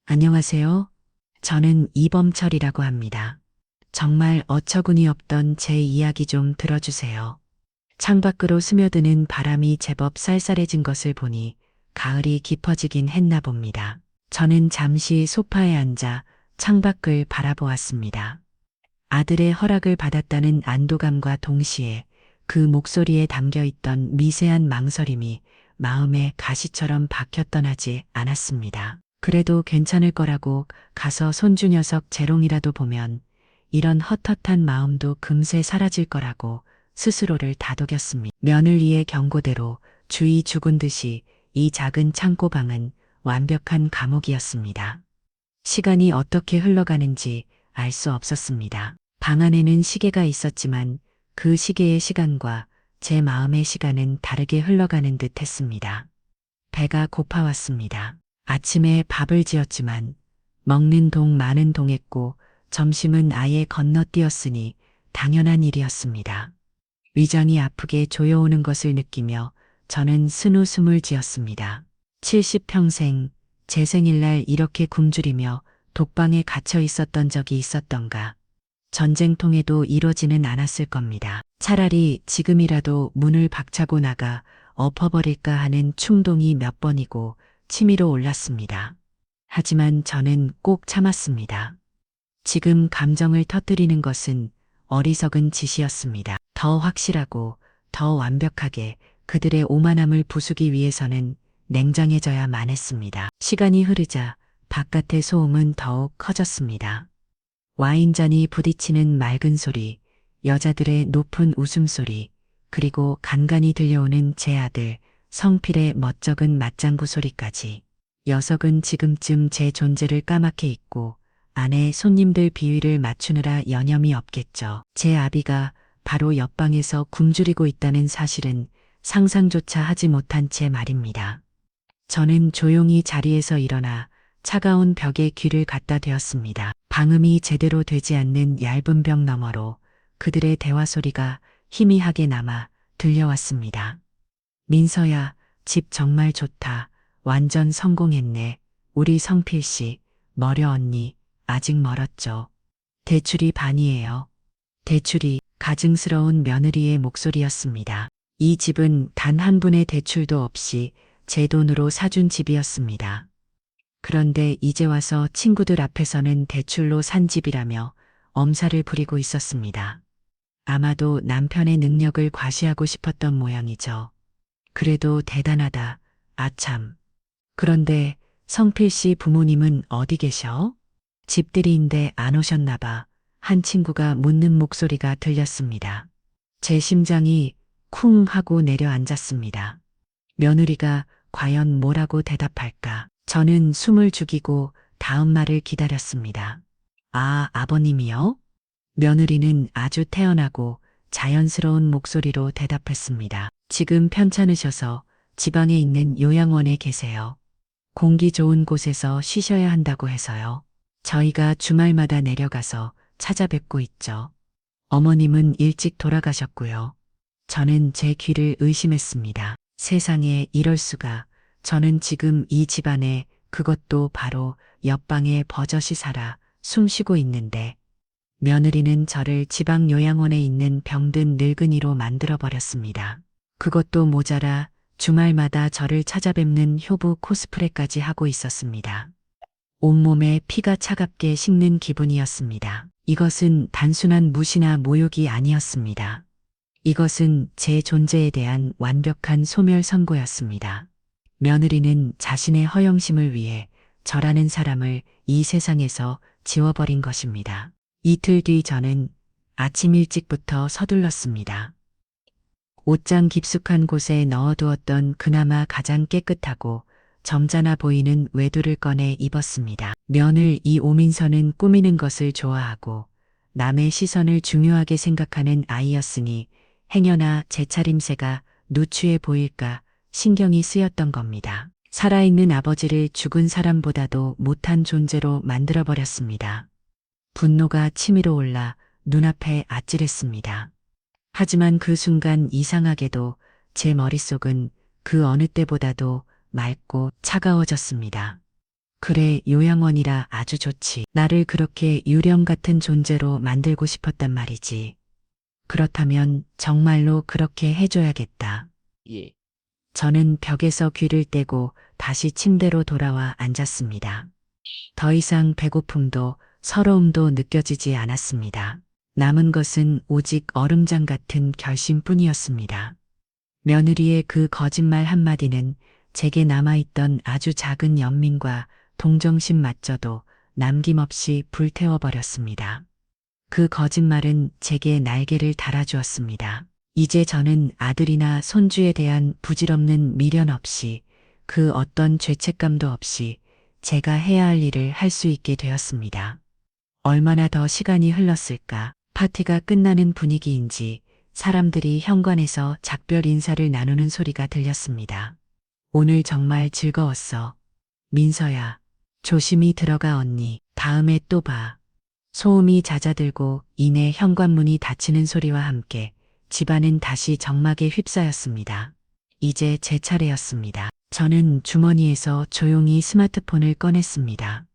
안녕하세요. 저는 이범철이라고 합니다. 정말 어처구니 없던 제 이야기 좀 들어주세요. 창밖으로 스며드는 바람이 제법 쌀쌀해진 것을 보니 가을이 깊어지긴 했나 봅니다. 저는 잠시 소파에 앉아 창밖을 바라보았습니다. 아들의 허락을 받았다는 안도감과 동시에 그 목소리에 담겨 있던 미세한 망설임이 마음에 가시처럼 박혀 떠나지 않았습니다. 그래도 괜찮을 거라고 가서 손주 녀석 재롱이라도 보면 이런 헛헛한 마음도 금세 사라질 거라고 스스로를 다독였습니다. 며느리의 경고대로 주의 죽은 듯이 이 작은 창고방은 완벽한 감옥이었습니다. 시간이 어떻게 흘러가는지 알 수 없었습니다. 방 안에는 시계가 있었지만 그 시계의 시간과 제 마음의 시간은 다르게 흘러가는 듯 했습니다. 배가 고파왔습니다. 아침에 밥을 지었지만 먹는 동 마는 동했고 점심은 아예 건너뛰었으니 당연한 일이었습니다. 위장이 아프게 조여오는 것을 느끼며 저는 스누숨을 지었습니다. 70평생 제 생일날 이렇게 굶주리며 독방에 갇혀 있었던 적이 있었던가. 전쟁통에도 이러지는 않았을 겁니다. 차라리 지금이라도 문을 박차고 나가 엎어버릴까 하는 충동이 몇 번이고 치밀어 올랐습니다. 하지만 저는 꼭 참았습니다. 지금 감정을 터뜨리는 것은 어리석은 짓이었습니다. 더 확실하고 더 완벽하게 그들의 오만함을 부수기 위해서는 냉정해져야만 했습니다. 시간이 흐르자 바깥의 소음은 더욱 커졌습니다. 와인잔이 부딪히는 맑은 소리, 여자들의 높은 웃음소리, 그리고 간간히 들려오는 제 아들 성필의 멋쩍은 맞장구 소리까지. 녀석은 지금쯤 제 존재를 까맣게 잊고 안에 손님들 비위를 맞추느라 여념이 없겠죠. 제 아비가 바로 옆방에서 굶주리고 있다는 사실은 상상조차 하지 못한 채 말입니다. 저는 조용히 자리에서 일어나 차가운 벽에 귀를 갖다 대었습니다. 방음이 제대로 되지 않는 얇은 벽 너머로 그들의 대화 소리가 희미하게 남아 들려왔습니다. 민서야, 집 정말 좋다. 완전 성공했네. 우리 성필 씨, 머려 언니, 아직 멀었죠. 대출이 반이에요. 대출이 가증스러운 며느리의 목소리였습니다. 이 집은 단 한 분의 대출도 없이 제 돈으로 사준 집이었습니다. 그런데 이제 와서 친구들 앞에서는 대출로 산 집이라며 엄살을 부리고 있었습니다. 아마도 남편의 능력을 과시하고 싶었던 모양이죠. 그래도 대단하다. 아참. 그런데 성필 씨 부모님은 어디 계셔? 집들이인데 안 오셨나 봐. 한 친구가 묻는 목소리가 들렸습니다. 제 심장이 쿵 하고 내려앉았습니다. 며느리가 과연 뭐라고 대답할까? 저는 숨을 죽이고 다음 말을 기다렸습니다. 아, 아버님이요? 며느리는 아주 태연하고 자연스러운 목소리로 대답했습니다. 지금 편찮으셔서 지방에 있는 요양원에 계세요. 공기 좋은 곳에서 쉬셔야 한다고 해서요. 저희가 주말마다 내려가서 찾아뵙고 있죠. 어머님은 일찍 돌아가셨고요. 저는 제 귀를 의심했습니다. 세상에 이럴 수가. 저는 지금 이 집안에 그것도 바로 옆방에 버젓이 살아 숨쉬고 있는데 며느리는 저를 지방 요양원에 있는 병든 늙은이로 만들어버렸습니다. 그것도 모자라 주말마다 저를 찾아뵙는 효부 코스프레까지 하고 있었습니다. 온몸에 피가 차갑게 식는 기분이었습니다. 이것은 단순한 무시나 모욕이 아니었습니다. 이것은 제 존재에 대한 완벽한 소멸 선고였습니다. 며느리는 자신의 허영심을 위해 저라는 사람을 이 세상에서 지워버린 것입니다. 이틀 뒤 저는 아침 일찍부터 서둘렀습니다. 옷장 깊숙한 곳에 넣어두었던 그나마 가장 깨끗하고 점잖아 보이는 외투를 꺼내 입었습니다. 며느리 오민서는 꾸미는 것을 좋아하고 남의 시선을 중요하게 생각하는 아이였으니 행여나 제 차림새가 누추해 보일까 신경이 쓰였던 겁니다. 살아있는 아버지를 죽은 사람보다도 못한 존재로 만들어버렸습니다. 분노가 치밀어 올라 눈앞에 아찔했습니다. 하지만 그 순간 이상하게도 제 머릿속은 그 어느 때보다도 맑고 차가워졌습니다. 그래, 요양원이라 아주 좋지. 나를 그렇게 유령 같은 존재로 만들고 싶었단 말이지. 그렇다면 정말로 그렇게 해줘야겠다. 예. 저는 벽에서 귀를 떼고 다시 침대로 돌아와 앉았습니다. 더 이상 배고픔도 서러움도 느껴지지 않았습니다. 남은 것은 오직 얼음장 같은 결심뿐이었습니다. 며느리의 그 거짓말 한마디는 제게 남아있던 아주 작은 연민과 동정심마저도 남김없이 불태워버렸습니다. 그 거짓말은 제게 날개를 달아주었습니다. 이제 저는 아들이나 손주에 대한 부질없는 미련 없이 그 어떤 죄책감도 없이 제가 해야 할 일을 할 수 있게 되었습니다. 얼마나 더 시간이 흘렀을까? 파티가 끝나는 분위기인지 사람들이 현관에서 작별 인사를 나누는 소리가 들렸습니다. 오늘 정말 즐거웠어. 민서야, 조심히 들어가 언니. 다음에 또 봐. 소음이 잦아들고 이내 현관문이 닫히는 소리와 함께 집안은 다시 정막에 휩싸였습니다. 이제 제 차례였습니다. 저는 주머니에서 조용히 스마트폰을 꺼냈습니다.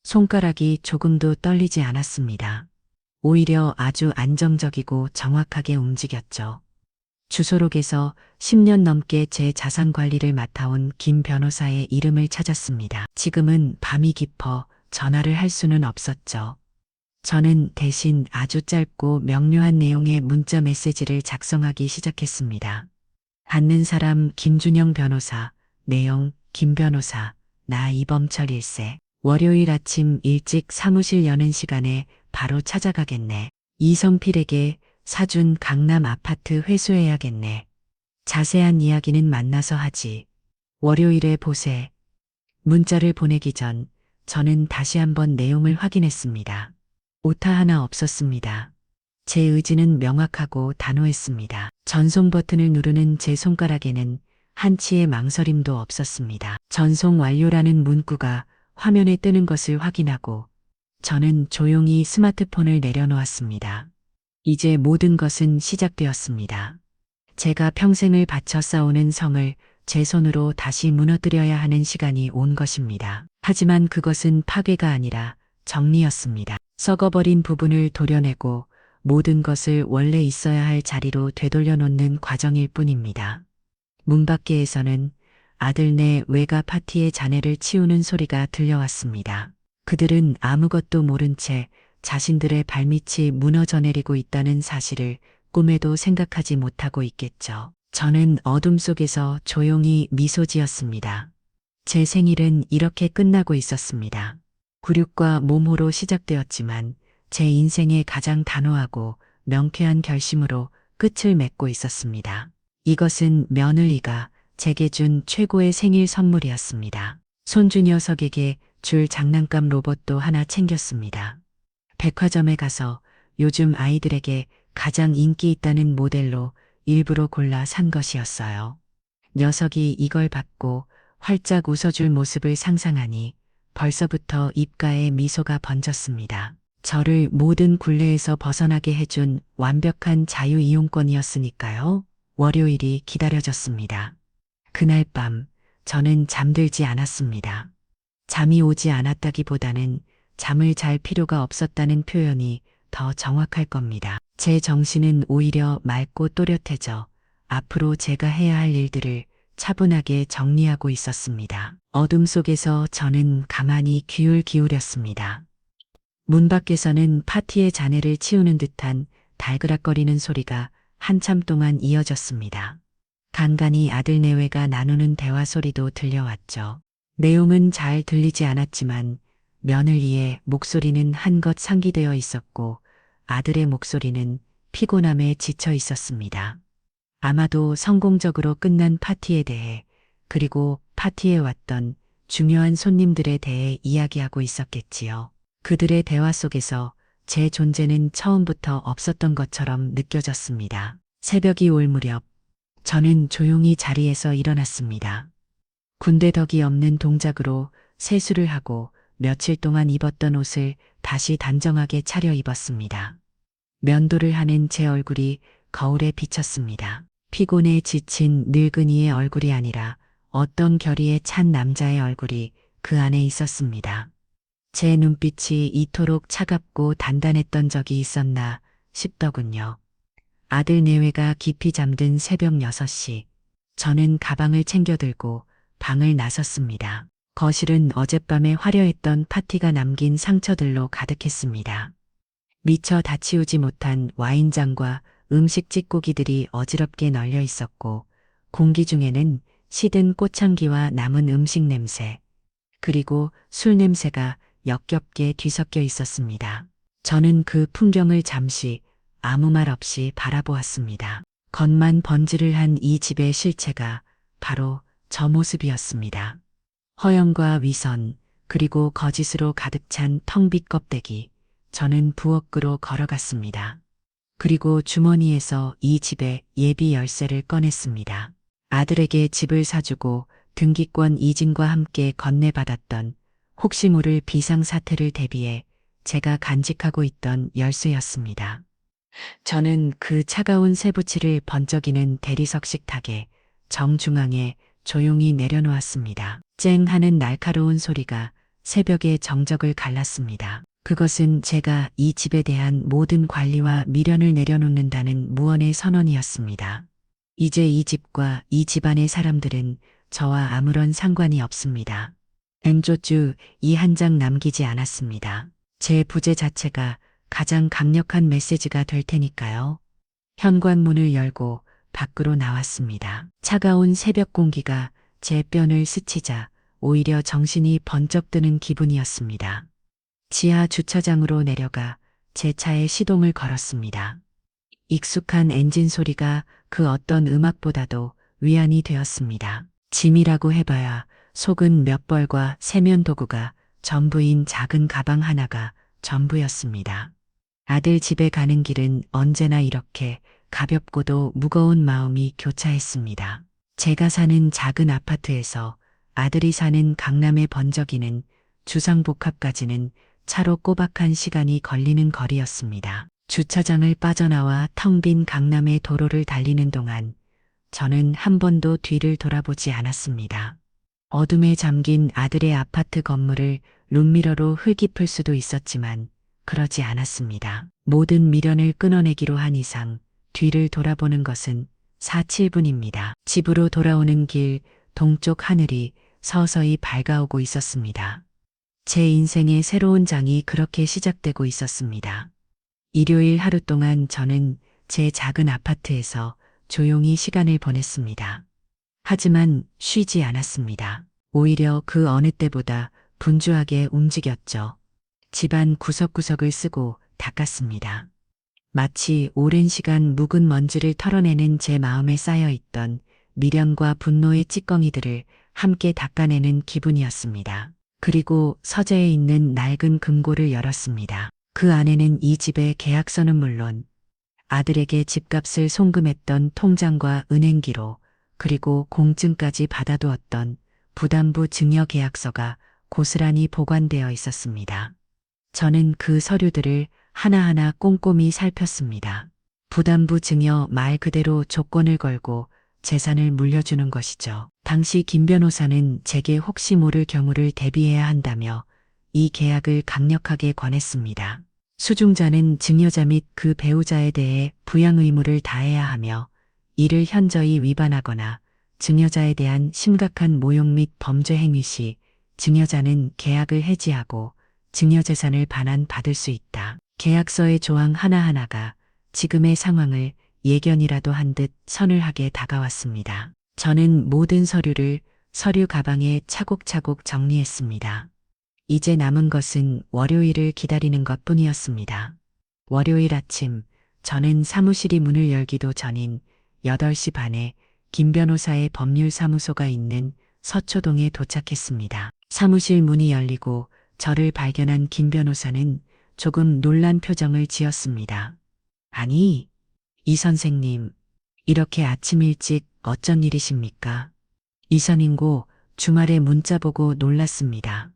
손가락이 조금도 떨리지 않았습니다. 오히려 아주 안정적이고 정확하게 움직였죠. 주소록에서 10년 넘게 제 자산 관리를 맡아온 김 변호사의 이름을 찾았습니다. 지금은 밤이 깊어 전화를 할 수는 없었죠. 저는 대신 아주 짧고 명료한 내용의 문자 메시지를 작성하기 시작했습니다. 받는 사람 김준영 변호사, 내용 김 변호사, 나 이범철 일세. 월요일 아침 일찍 사무실 여는 시간에 바로 찾아가겠네. 이성필에게 사준 강남 아파트 회수해야겠네. 자세한 이야기는 만나서 하지. 월요일에 보세. 문자를 보내기 전 저는 다시 한번 내용을 확인했습니다. 오타 하나 없었습니다. 제 의지는 명확하고 단호했습니다. 전송 버튼을 누르는 제 손가락에는 한치의 망설임도 없었습니다. 전송 완료라는 문구가 화면에 뜨는 것을 확인하고 저는 조용히 스마트폰을 내려놓았습니다. 이제 모든 것은 시작되었습니다. 제가 평생을 바쳐 쌓아오는 성을 제 손으로 다시 무너뜨려야 하는 시간이 온 것입니다. 하지만 그것은 파괴가 아니라 정리였습니다. 썩어버린 부분을 도려내고 모든 것을 원래 있어야 할 자리로 되돌려 놓는 과정일 뿐입니다. 문 밖에서는 아들네 외가 파티의 잔해를 치우는 소리가 들려왔습니다. 그들은 아무것도 모른 채 자신들의 발밑이 무너져 내리고 있다는 사실을 꿈에도 생각하지 못하고 있겠죠. 저는 어둠 속에서 조용히 미소 지었습니다. 제 생일은 이렇게 끝나고 있었습니다. 굴욕과 모모로 시작되었지만 제 인생의 가장 단호하고 명쾌한 결심으로 끝을 맺고 있었습니다. 이것은 며느리가 제게 준 최고의 생일 선물이었습니다. 손주 녀석에게 줄 장난감 로봇도 하나 챙겼습니다. 백화점에 가서 요즘 아이들에게 가장 인기 있다는 모델로 일부러 골라 산 것이었어요. 녀석이 이걸 받고 활짝 웃어줄 모습을 상상하니 벌써부터 입가에 미소가 번졌습니다. 저를 모든 굴레에서 벗어나게 해준 완벽한 자유이용권이었으니까요. 월요일이 기다려졌습니다. 그날 밤 저는 잠들지 않았습니다. 잠이 오지 않았다기보다는 잠을 잘 필요가 없었다는 표현이 더 정확할 겁니다. 제 정신은 오히려 맑고 또렷해져 앞으로 제가 해야 할 일들을 차분하게 정리하고 있었습니다. 어둠 속에서 저는 가만히 귀를 기울였습니다. 문 밖에서는 파티의 잔해를 치우는 듯한 달그락거리는 소리가 한참 동안 이어졌습니다. 간간히 아들 내외가 나누는 대화 소리도 들려왔죠. 내용은 잘 들리지 않았지만 며느리의 목소리는 한껏 상기되어 있었고 아들의 목소리는 피곤함에 지쳐 있었습니다. 아마도 성공적으로 끝난 파티에 대해 그리고 파티에 왔던 중요한 손님들에 대해 이야기하고 있었겠지요. 그들의 대화 속에서 제 존재는 처음부터 없었던 것처럼 느껴졌습니다. 새벽이 올 무렵 저는 조용히 자리에서 일어났습니다. 군대 덕이 없는 동작으로 세수를 하고 며칠 동안 입었던 옷을 다시 단정하게 차려 입었습니다. 면도를 하는 제 얼굴이 거울에 비쳤습니다. 피곤에 지친 늙은이의 얼굴이 아니라 어떤 결의에 찬 남자의 얼굴이 그 안에 있었습니다. 제 눈빛이 이토록 차갑고 단단했던 적이 있었나 싶더군요. 아들 내외가 깊이 잠든 새벽 6시, 저는 가방을 챙겨 들고 방을 나섰습니다. 거실은 어젯밤에 화려했던 파티가 남긴 상처들로 가득했습니다. 미처 다 치우지 못한 와인잔과 음식 찌꺼기들이 어지럽게 널려 있었고, 공기 중에는 시든 꽃향기와 남은 음식 냄새, 그리고 술 냄새가 역겹게 뒤섞여 있었습니다. 저는 그 풍경을 잠시 아무 말 없이 바라보았습니다. 겉만 번지를 한 이 집의 실체가 바로 저 모습이었습니다. 허영과 위선, 그리고 거짓으로 가득 찬 텅 빈 껍데기. 저는 부엌으로 걸어갔습니다. 그리고 주머니에서 이 집의 예비 열쇠를 꺼냈습니다. 아들에게 집을 사주고 등기권 이진과 함께 건네받았던 혹시 모를 비상사태를 대비해 제가 간직하고 있던 열쇠였습니다. 저는 그 차가운 쇠붙이를 번쩍이는 대리석 식탁에 정중앙에 조용히 내려놓았습니다. 쨍 하는 날카로운 소리가 새벽의 정적을 갈랐습니다. 그것은 제가 이 집에 대한 모든 관리와 미련을 내려놓는다는 무언의 선언이었습니다. 이제 이 집과 이 집안의 사람들은 저와 아무런 상관이 없습니다. 엔조주 이 한 장 남기지 않았습니다. 제 부재 자체가 가장 강력한 메시지가 될 테니까요. 현관문을 열고 밖으로 나왔습니다. 차가운 새벽 공기가 제 뼈를 스치자 오히려 정신이 번쩍 드는 기분이었습니다. 지하 주차장으로 내려가 제 차에 시동을 걸었습니다. 익숙한 엔진 소리가 그 어떤 음악보다도 위안이 되었습니다. 짐이라고 해봐야 속은 몇 벌과 세면 도구가 전부인 작은 가방 하나가 전부였습니다. 아들 집에 가는 길은 언제나 이렇게 가볍고도 무거운 마음이 교차했습니다. 제가 사는 작은 아파트에서 아들이 사는 강남의 번쩍이는 주상복합까지는 차로 꼬박 1시간이 걸리는 거리였습니다. 주차장을 빠져나와 텅 빈 강남의 도로를 달리는 동안 저는 한 번도 뒤를 돌아보지 않았습니다. 어둠에 잠긴 아들의 아파트 건물을 룸미러로 흘깊을 수도 있었지만 그러지 않았습니다. 모든 미련을 끊어내기로 한 이상 뒤를 돌아보는 것은 4-7분입니다. 집으로 돌아오는 길 동쪽 하늘이 서서히 밝아오고 있었습니다. 제 인생의 새로운 장이 그렇게 시작되고 있었습니다. 일요일 하루 동안 저는 제 작은 아파트에서 조용히 시간을 보냈습니다. 하지만 쉬지 않았습니다. 오히려 그 어느 때보다 분주하게 움직였죠. 집안 구석구석을 쓰고 닦았습니다. 마치 오랜 시간 묵은 먼지를 털어내는 제 마음에 쌓여있던 미련과 분노의 찌꺼기들을 함께 닦아내는 기분이었습니다. 그리고 서재에 있는 낡은 금고를 열었습니다. 그 안에는 이 집의 계약서는 물론 아들에게 집값을 송금했던 통장과 은행기록, 그리고 공증까지 받아두었던 부담부 증여 계약서가 고스란히 보관되어 있었습니다. 저는 그 서류들을 하나하나 꼼꼼히 살폈습니다. 부담부 증여 말 그대로 조건을 걸고 재산을 물려주는 것이죠. 당시 김 변호사는 제게 혹시 모를 경우를 대비해야 한다며 이 계약을 강력하게 권했습니다. 수중자는 증여자 및 그 배우자에 대해 부양 의무를 다해야 하며 이를 현저히 위반하거나 증여자에 대한 심각한 모욕 및 범죄 행위 시 증여자는 계약을 해지하고 증여재산을 반환받을 수 있다. 계약서의 조항 하나하나가 지금의 상황을 예견이라도 한 듯 서늘하게 다가왔습니다. 저는 모든 서류를 서류 가방에 차곡차곡 정리했습니다. 이제 남은 것은 월요일을 기다리는 것뿐이었습니다. 월요일 아침, 저는 사무실이 문을 열기도 전인 8시 반에 김 변호사의 법률사무소가 있는 서초동에 도착했습니다. 사무실 문이 열리고 저를 발견한 김 변호사는 조금 놀란 표정을 지었습니다. 아니, 이 선생님, 이렇게 아침 일찍 어쩐 일이십니까? 이선인고 주말에 문자 보고 놀랐습니다.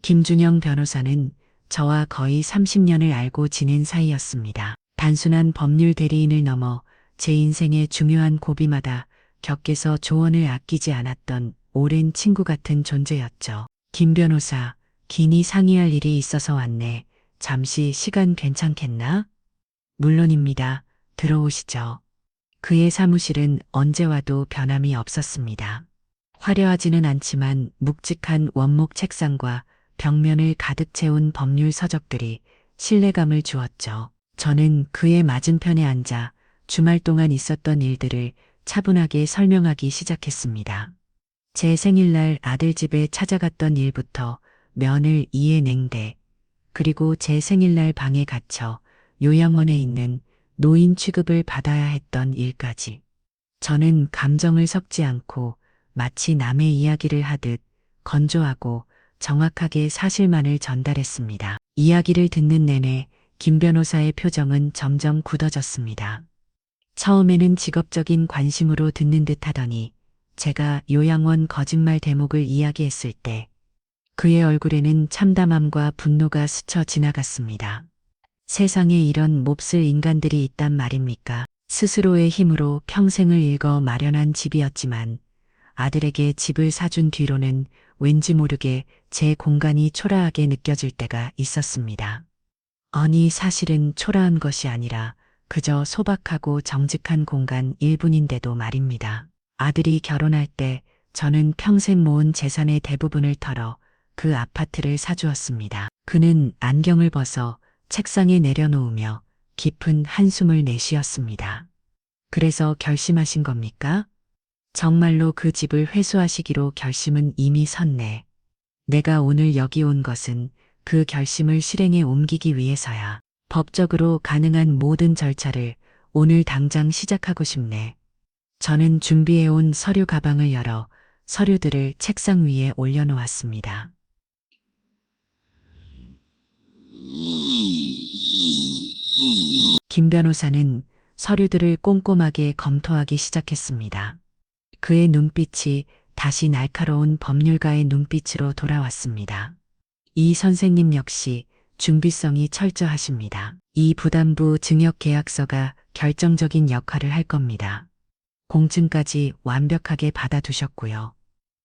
김준영 변호사는 저와 거의 30년을 알고 지낸 사이였습니다. 단순한 법률 대리인을 넘어 제 인생의 중요한 고비마다 곁에서 조언을 아끼지 않았던 오랜 친구 같은 존재였죠. 김 변호사, 긴히 상의할 일이 있어서 왔네. 잠시 시간 괜찮겠나? 물론입니다. 들어오시죠. 그의 사무실은 언제 와도 변함이 없었습니다. 화려하지는 않지만 묵직한 원목 책상과 벽면을 가득 채운 법률 서적들이 신뢰감을 주었죠. 저는 그의 맞은편에 앉아 주말 동안 있었던 일들을 차분하게 설명하기 시작했습니다. 제 생일날 아들 집에 찾아갔던 일부터 면을 이에 냉대, 그리고 제 생일날 방에 갇혀 요양원에 있는 노인 취급을 받아야 했던 일까지. 저는 감정을 섞지 않고 마치 남의 이야기를 하듯 건조하고 정확하게 사실만을 전달했습니다. 이야기를 듣는 내내 김 변호사의 표정은 점점 굳어졌습니다. 처음에는 직업적인 관심으로 듣는 듯 하더니 제가 요양원 거짓말 대목을 이야기했을 때 그의 얼굴에는 참담함과 분노가 스쳐 지나갔습니다. 세상에 이런 몹쓸 인간들이 있단 말입니까? 스스로의 힘으로 평생을 일궈 마련한 집이었지만 아들에게 집을 사준 뒤로는 왠지 모르게 제 공간이 초라하게 느껴질 때가 있었습니다. 아니, 사실은 초라한 것이 아니라 그저 소박하고 정직한 공간 일뿐인데도 말입니다. 아들이 결혼할 때 저는 평생 모은 재산의 대부분을 털어 그 아파트를 사주었습니다. 그는 안경을 벗어 책상에 내려놓으며 깊은 한숨을 내쉬었습니다. 그래서 결심하신 겁니까? 정말로 그 집을 회수하시기로 결심은 이미 섰네. 내가 오늘 여기 온 것은 그 결심을 실행에 옮기기 위해서야. 법적으로 가능한 모든 절차를 오늘 당장 시작하고 싶네. 저는 준비해온 서류 가방을 열어 서류들을 책상 위에 올려놓았습니다. 김 변호사는 서류들을 꼼꼼하게 검토하기 시작했습니다. 그의 눈빛이 다시 날카로운 법률가의 눈빛으로 돌아왔습니다. 이 선생님 역시 준비성이 철저하십니다. 이 부담부 증여 계약서가 결정적인 역할을 할 겁니다. 공증까지 완벽하게 받아두셨고요.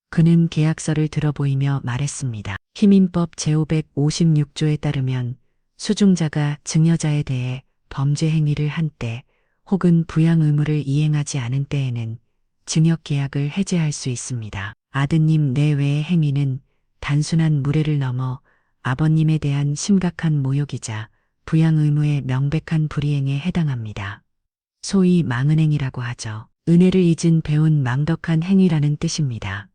그는 계약서를 들어보이며 말했습니다. 희민법 제556조에 따르면 수중자가 증여자에 대해 범죄 행위를 한 때 혹은 부양 의무를 이행하지 않은 때에는 증여 계약을 해제할 수 있습니다. 아드님 내외의 행위는 단순한 무례를 넘어 아버님에 대한 심각한 모욕이자 부양 의무의 명백한 불이행에 해당합니다. 소위 망은행위라고 하죠. 은혜를 잊은 배운 망덕한 행위라는 뜻입니다.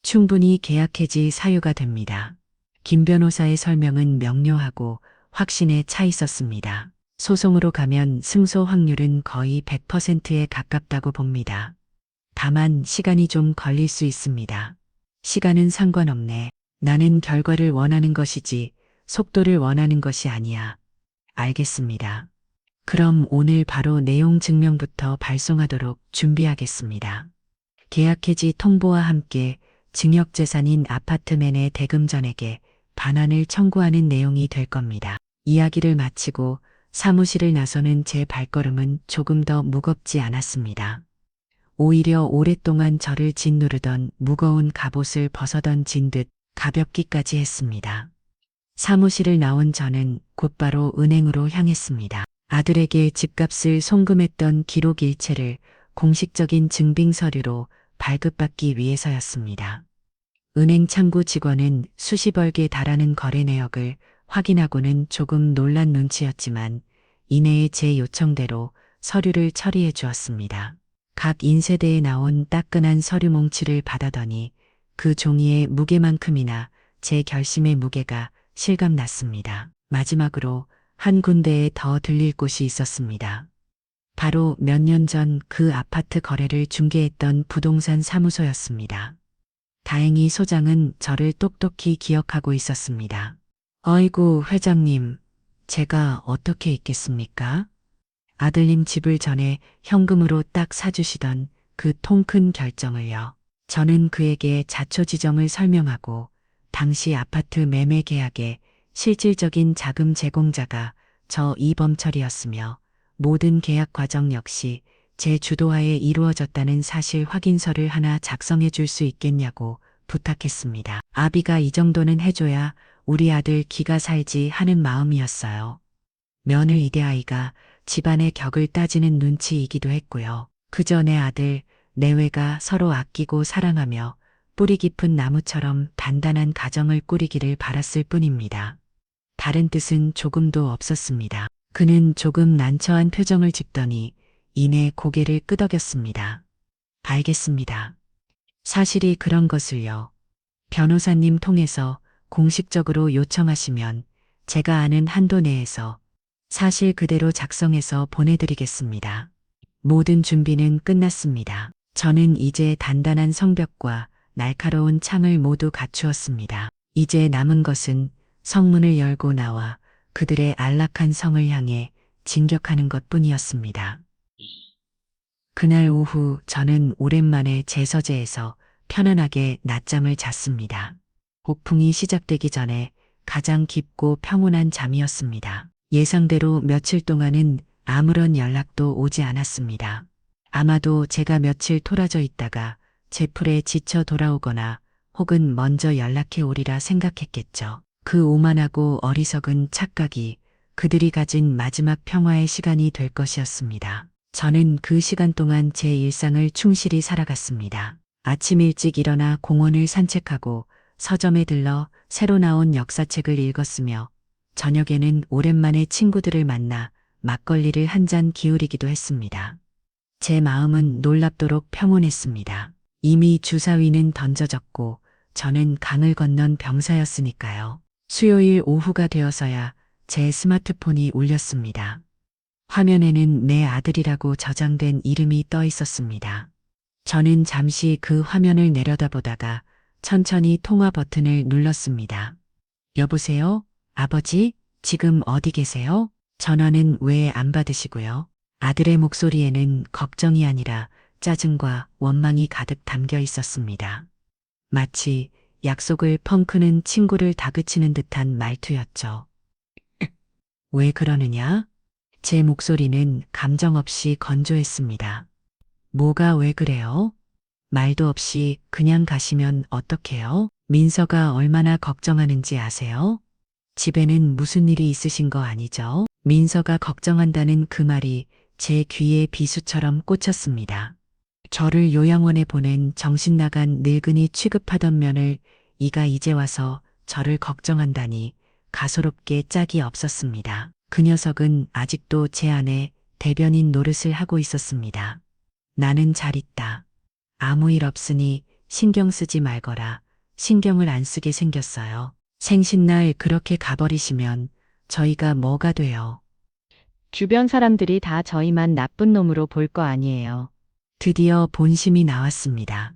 충분히 계약 해지 사유가 됩니다. 김 변호사의 설명은 명료하고 확신에 차 있었습니다. 소송으로 가면 승소 확률은 거의 100%에 가깝다고 봅니다. 다만 시간이 좀 걸릴 수 있습니다. 시간은 상관없네. 나는 결과를 원하는 것이지 속도를 원하는 것이 아니야. 알겠습니다. 그럼 오늘 바로 내용 증명부터 발송하도록 준비하겠습니다. 계약 해지 통보와 함께 증여재산인 아파트맨의 대금전에게 반환을 청구하는 내용이 될 겁니다. 이야기를 마치고 사무실을 나서는 제 발걸음은 조금 더 무겁지 않았습니다. 오히려 오랫동안 저를 짓누르던 무거운 갑옷을 벗어던진 듯 가볍기까지 했습니다. 사무실을 나온 저는 곧바로 은행으로 향했습니다. 아들에게 집값을 송금했던 기록 일체를 공식적인 증빙 서류로 발급받기 위해서였습니다. 은행 창구 직원은 수십억 개 달하는 거래 내역을 확인하고는 조금 놀란 눈치였지만 이내에 제 요청대로 서류를 처리해 주었습니다. 각 인쇄대에 나온 따끈한 서류 몽치를 받아더니 그 종이의 무게만큼이나 제 결심의 무게가 실감났습니다. 마지막으로 한 군데에 더 들릴 곳이 있었습니다. 바로 몇 년 전 그 아파트 거래를 중개했던 부동산 사무소였습니다. 다행히 소장은 저를 똑똑히 기억하고 있었습니다. 어이구, 회장님, 제가 어떻게 있겠습니까? 아들님 집을 전에 현금으로 딱 사주시던 그 통 큰 결정을요. 저는 그에게 자초지정을 설명하고 당시 아파트 매매 계약의 실질적인 자금 제공자가 저 이범철이었으며 모든 계약 과정 역시 제 주도하에 이루어졌다는 사실 확인서를 하나 작성해 줄 수 있겠냐고 부탁했습니다. 아비가 이 정도는 해줘야 우리 아들 기가 살지 하는 마음이었어요. 며느리대 아이가 집안의 격을 따지는 눈치이기도 했고요. 그저 내 아들, 내외가 서로 아끼고 사랑하며 뿌리 깊은 나무처럼 단단한 가정을 꾸리기를 바랐을 뿐입니다. 다른 뜻은 조금도 없었습니다. 그는 조금 난처한 표정을 짓더니 이내 고개를 끄덕였습니다. 알겠습니다. 사실이 그런 것을요. 변호사님 통해서 공식적으로 요청하시면 제가 아는 한도 내에서 사실 그대로 작성해서 보내드리겠습니다. 모든 준비는 끝났습니다. 저는 이제 단단한 성벽과 날카로운 창을 모두 갖추었습니다. 이제 남은 것은 성문을 열고 나와 그들의 안락한 성을 향해 진격하는 것뿐이었습니다. 그날 오후 저는 오랜만에 제 서재에서 편안하게 낮잠을 잤습니다. 폭풍이 시작되기 전에 가장 깊고 평온한 잠이었습니다. 예상대로 며칠 동안은 아무런 연락도 오지 않았습니다. 아마도 제가 며칠 토라져 있다가 제풀에 지쳐 돌아오거나 혹은 먼저 연락해 오리라 생각했겠죠. 그 오만하고 어리석은 착각이 그들이 가진 마지막 평화의 시간이 될 것이었습니다. 저는 그 시간 동안 제 일상을 충실히 살아갔습니다. 아침 일찍 일어나 공원을 산책하고 서점에 들러 새로 나온 역사책을 읽었으며 저녁에는 오랜만에 친구들을 만나 막걸리를 한 잔 기울이기도 했습니다. 제 마음은 놀랍도록 평온했습니다. 이미 주사위는 던져졌고 저는 강을 건넌 병사였으니까요. 수요일 오후가 되어서야 제 스마트폰이 울렸습니다. 화면에는 내 아들이라고 저장된 이름이 떠 있었습니다. 저는 잠시 그 화면을 내려다보다가 천천히 통화 버튼을 눌렀습니다. 여보세요? 아버지, 지금 어디 계세요? 전화는 왜 안 받으시고요? 아들의 목소리에는 걱정이 아니라 짜증과 원망이 가득 담겨 있었습니다. 마치 약속을 펑크는 친구를 다그치는 듯한 말투였죠. 왜 그러느냐? 제 목소리는 감정 없이 건조했습니다. 뭐가 왜 그래요? 말도 없이 그냥 가시면 어떡해요? 민서가 얼마나 걱정하는지 아세요? 집에는 무슨 일이 있으신 거 아니죠? 민서가 걱정한다는 그 말이 제 귀에 비수처럼 꽂혔습니다. 저를 요양원에 보낸 정신나간 늙은이 취급하던 면을 이가 이제 와서 저를 걱정한다니 가소롭게 짝이 없었습니다. 그 녀석은 아직도 제 안에 대변인 노릇을 하고 있었습니다. 나는 잘 있다. 아무 일 없으니 신경 쓰지 말거라. 신경을 안 쓰게 생겼어요. 생신날 그렇게 가버리시면 저희가 뭐가 돼요. 주변 사람들이 다 저희만 나쁜 놈으로 볼 거 아니에요. 드디어 본심이 나왔습니다.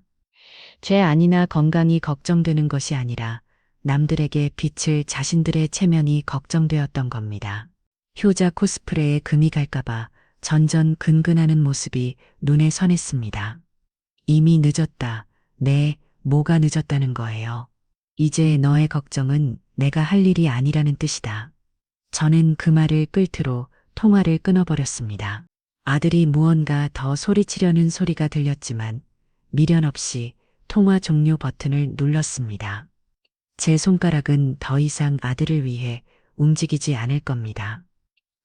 제 안이나 건강이 걱정되는 것이 아니라 남들에게 비칠 자신들의 체면이 걱정되었던 겁니다. 효자 코스프레에 금이 갈까봐 전전근근하는 모습이 눈에 선했습니다. 이미 늦었다. 네, 뭐가 늦었다는 거예요. 이제 너의 걱정은 내가 할 일이 아니라는 뜻이다. 저는 그 말을 끌트로 통화를 끊어버렸습니다. 아들이 무언가 더 소리치려는 소리가 들렸지만 미련 없이 통화 종료 버튼을 눌렀습니다. 제 손가락은 더 이상 아들을 위해 움직이지 않을 겁니다.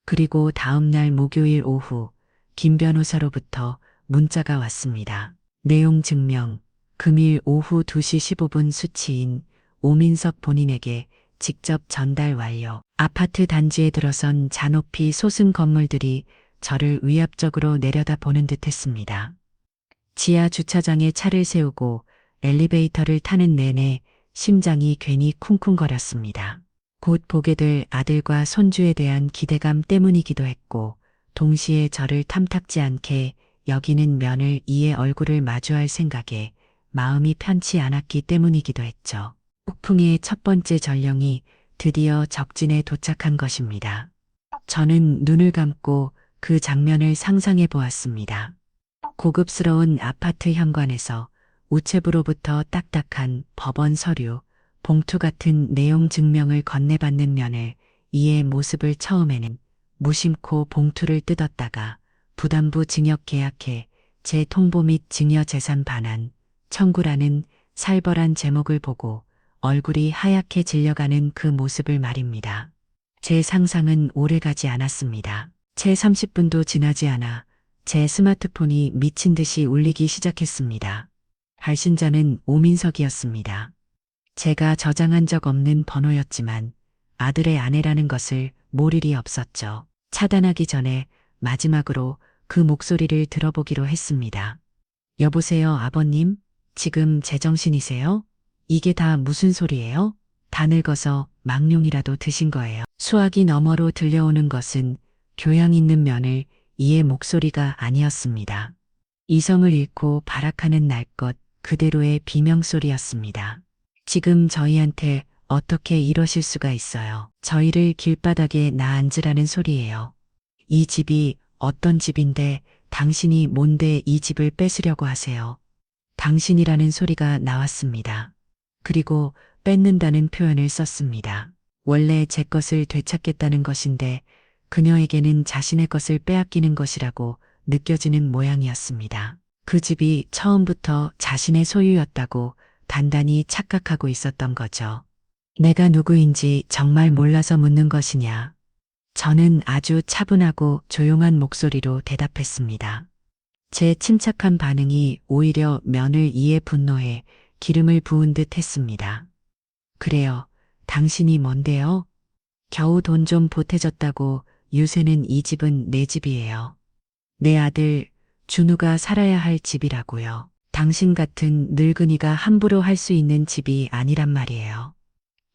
그리고 다음 날 목요일 오후 김 변호사로부터 문자가 왔습니다. 내용 증명, 금일 오후 2시 15분 수치인 오민석 본인에게 직접 전달 완료. 아파트 단지에 들어선 잔높이 솟은 건물들이 저를 위압적으로 내려다보는 듯 했습니다. 지하 주차장에 차를 세우고 엘리베이터를 타는 내내 심장이 괜히 쿵쿵거렸습니다. 곧 보게 될 아들과 손주에 대한 기대감 때문이기도 했고 동시에 저를 탐탁지 않게 여기는 며느리의 이의 얼굴을 마주할 생각에 마음이 편치 않았기 때문이기도 했죠. 폭풍의 첫 번째 전령이 드디어 적진에 도착한 것입니다. 저는 눈을 감고 그 장면을 상상해 보았습니다. 고급스러운 아파트 현관에서 우체부로부터 딱딱한 법원 서류, 봉투 같은 내용 증명을 건네받는 면을 이의 모습을 처음에는 무심코 봉투를 뜯었다가 부담부 징역 계약해 제 통보 및 증여 재산 반환 청구라는 살벌한 제목을 보고 얼굴이 하얗게 질려가는 그 모습을 말입니다. 제 상상은 오래가지 않았습니다. 채 30분도 지나지 않아 제 스마트폰이 미친 듯이 울리기 시작했습니다. 발신자는 오민석이었습니다. 제가 저장한 적 없는 번호였지만 아들의 아내라는 것을 모를 리 없었죠. 차단하기 전에 마지막으로 그 목소리를 들어보기로 했습니다. 여보세요, 아버님? 지금 제정신이세요? 이게 다 무슨 소리예요? 다 늙어서 망룡이라도 드신 거예요. 수화기 너머로 들려오는 것은 교양 있는 며느리의 목소리가 아니었습니다. 이성을 잃고 발악하는 날 것 그대로의 비명소리였습니다. 지금 저희한테 어떻게 이러실 수가 있어요. 저희를 길바닥에 놔앉으라는 소리예요. 이 집이 어떤 집인데 당신이 뭔데 이 집을 뺏으려고 하세요. 당신이라는 소리가 나왔습니다. 그리고 뺏는다는 표현을 썼습니다. 원래 제 것을 되찾겠다는 것인데 그녀에게는 자신의 것을 빼앗기는 것이라고 느껴지는 모양이었습니다. 그 집이 처음부터 자신의 소유였다고 단단히 착각하고 있었던 거죠. 내가 누구인지 정말 몰라서 묻는 것이냐. 저는 아주 차분하고 조용한 목소리로 대답했습니다. 제 침착한 반응이 오히려 며느리의 분노에 기름을 부은 듯 했습니다. 그래요. 당신이 뭔데요? 겨우 돈 좀 보태줬다고 요새는 이 집은 내 집이에요. 내 아들 준우가 살아야 할 집이라고요. 당신 같은 늙은이가 함부로 할 수 있는 집이 아니란 말이에요.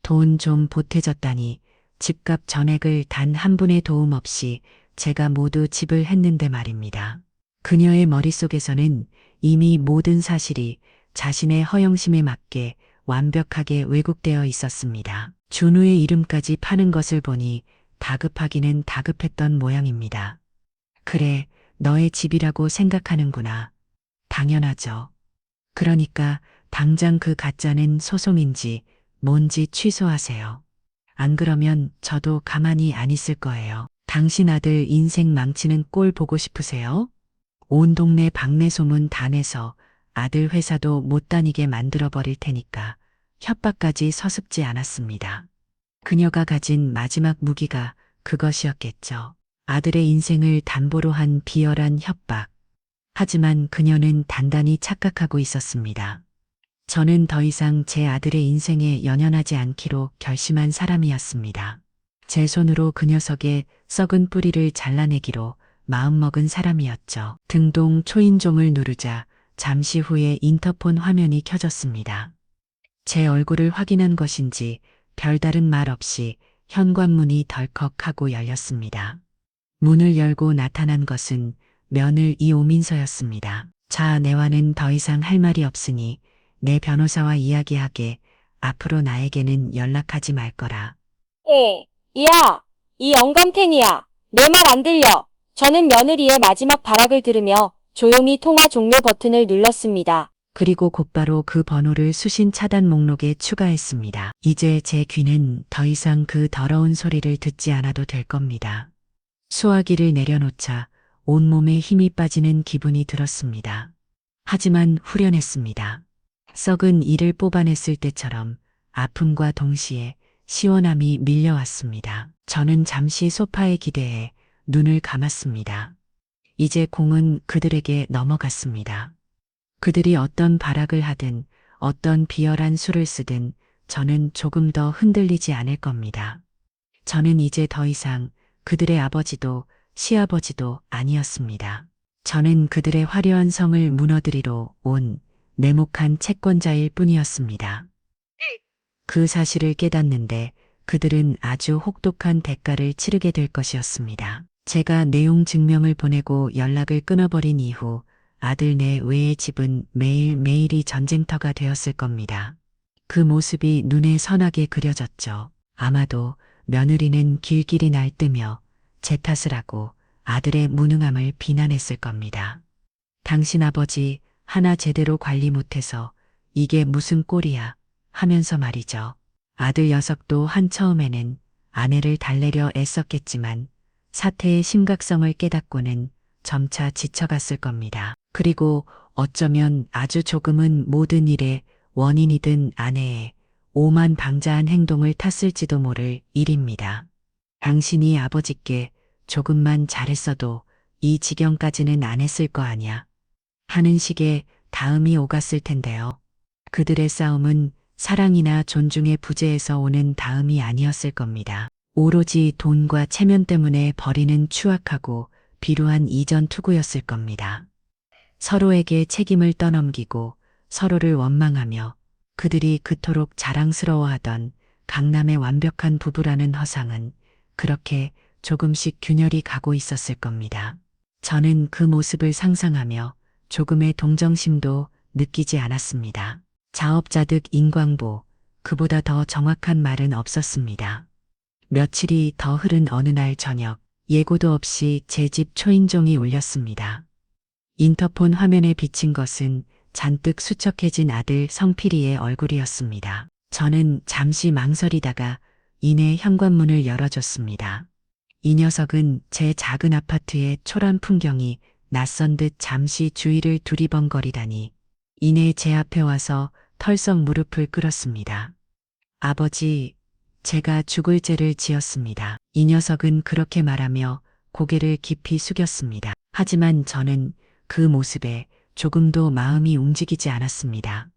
돈 좀 보태줬다니 집값 전액을 단 한 분의 도움 없이 제가 모두 집을 했는데 말입니다. 그녀의 머릿속에서는 이미 모든 사실이 자신의 허영심에 맞게 완벽하게 왜곡되어 있었습니다. 준우의 이름까지 파는 것을 보니 다급하기는 다급했던 모양입니다. 그래, 너의 집이라고 생각하는구나. 당연하죠. 그러니까 당장 그 가짜는 소송인지 뭔지 취소하세요. 안 그러면 저도 가만히 안 있을 거예요. 당신 아들 인생 망치는 꼴 보고 싶으세요? 온 동네 박내 소문 다 내서 아들 회사도 못 다니게 만들어 버릴 테니까 협박까지 서슴지 않았습니다. 그녀가 가진 마지막 무기가 그것이었겠죠. 아들의 인생을 담보로 한 비열한 협박. 하지만 그녀는 단단히 착각하고 있었습니다. 저는 더 이상 제 아들의 인생에 연연하지 않기로 결심한 사람이었습니다. 제 손으로 그 녀석의 썩은 뿌리를 잘라내기로 마음먹은 사람이었죠. 등동 초인종을 누르자 잠시 후에 인터폰 화면이 켜졌습니다. 제 얼굴을 확인한 것인지 별다른 말 없이 현관문이 덜컥하고 열렸습니다. 문을 열고 나타난 것은 며느리 오민서였습니다. 자, 내와는 더 이상 할 말이 없으니 내 변호사와 이야기하게. 앞으로 나에게는 연락하지 말 거라. 야, 이 영감탱이야. 내 말 안 들려. 저는 며느리의 마지막 발악을 들으며 조용히 통화 종료 버튼을 눌렀습니다. 그리고 곧바로 그 번호를 수신 차단 목록에 추가했습니다. 이제 제 귀는 더 이상 그 더러운 소리를 듣지 않아도 될 겁니다. 수화기를 내려놓자 온몸에 힘이 빠지는 기분이 들었습니다. 하지만 후련했습니다. 썩은 이를 뽑아냈을 때처럼 아픔과 동시에 시원함이 밀려왔습니다. 저는 잠시 소파에 기대해 눈을 감았습니다. 이제 공은 그들에게 넘어갔습니다. 그들이 어떤 발악을 하든 어떤 비열한 수를 쓰든 저는 조금 더 흔들리지 않을 겁니다. 저는 이제 더 이상 그들의 아버지도 시아버지도 아니었습니다. 저는 그들의 화려한 성을 무너뜨리러 온 냉혹한 채권자일 뿐이었습니다. 그 사실을 깨닫는데 그들은 아주 혹독한 대가를 치르게 될 것이었습니다. 제가 내용 증명을 보내고 연락을 끊어버린 이후 아들 내 외의 집은 매일매일이 전쟁터가 되었을 겁니다. 그 모습이 눈에 선하게 그려졌죠. 아마도 며느리는 길길이 날뛰며 제 탓을 하고 아들의 무능함을 비난했을 겁니다. 당신 아버지 하나 제대로 관리 못해서 이게 무슨 꼴이야 하면서 말이죠. 아들 녀석도 한처음에는 아내를 달래려 애썼겠지만 사태의 심각성을 깨닫고는 점차 지쳐갔을 겁니다. 그리고 어쩌면 아주 조금은 모든 일에 원인이든 아내의 오만방자한 행동을 탔을지도 모를 일입니다. 당신이 아버지께 조금만 잘했어도 이 지경까지는 안 했을 거 아냐 하는 식의 다음이 오갔을 텐데요. 그들의 싸움은 사랑이나 존중의 부재에서 오는 다음이 아니었을 겁니다. 오로지 돈과 체면 때문에 벌이는 추악하고 비루한 이전 투구였을 겁니다. 서로에게 책임을 떠넘기고 서로를 원망하며 그들이 그토록 자랑스러워하던 강남의 완벽한 부부라는 허상은 그렇게 조금씩 균열이 가고 있었을 겁니다. 저는 그 모습을 상상하며 조금의 동정심도 느끼지 않았습니다. 자업자득 인광보, 그보다 더 정확한 말은 없었습니다. 며칠이 더 흐른 어느 날 저녁, 예고도 없이 제 집 초인종이 울렸습니다. 인터폰 화면에 비친 것은 잔뜩 수척해진 아들 성필이의 얼굴이었습니다. 저는 잠시 망설이다가 이내 현관문을 열어줬습니다. 이 녀석은 제 작은 아파트의 초란 풍경이 낯선 듯 잠시 주위를 두리번거리다니 이내 제 앞에 와서 털썩 무릎을 꿇었습니다. 아버지, 제가 죽을 죄를 지었습니다. 이 녀석은 그렇게 말하며 고개를 깊이 숙였습니다. 하지만 저는 그 모습에 조금도 마음이 움직이지 않았습니다.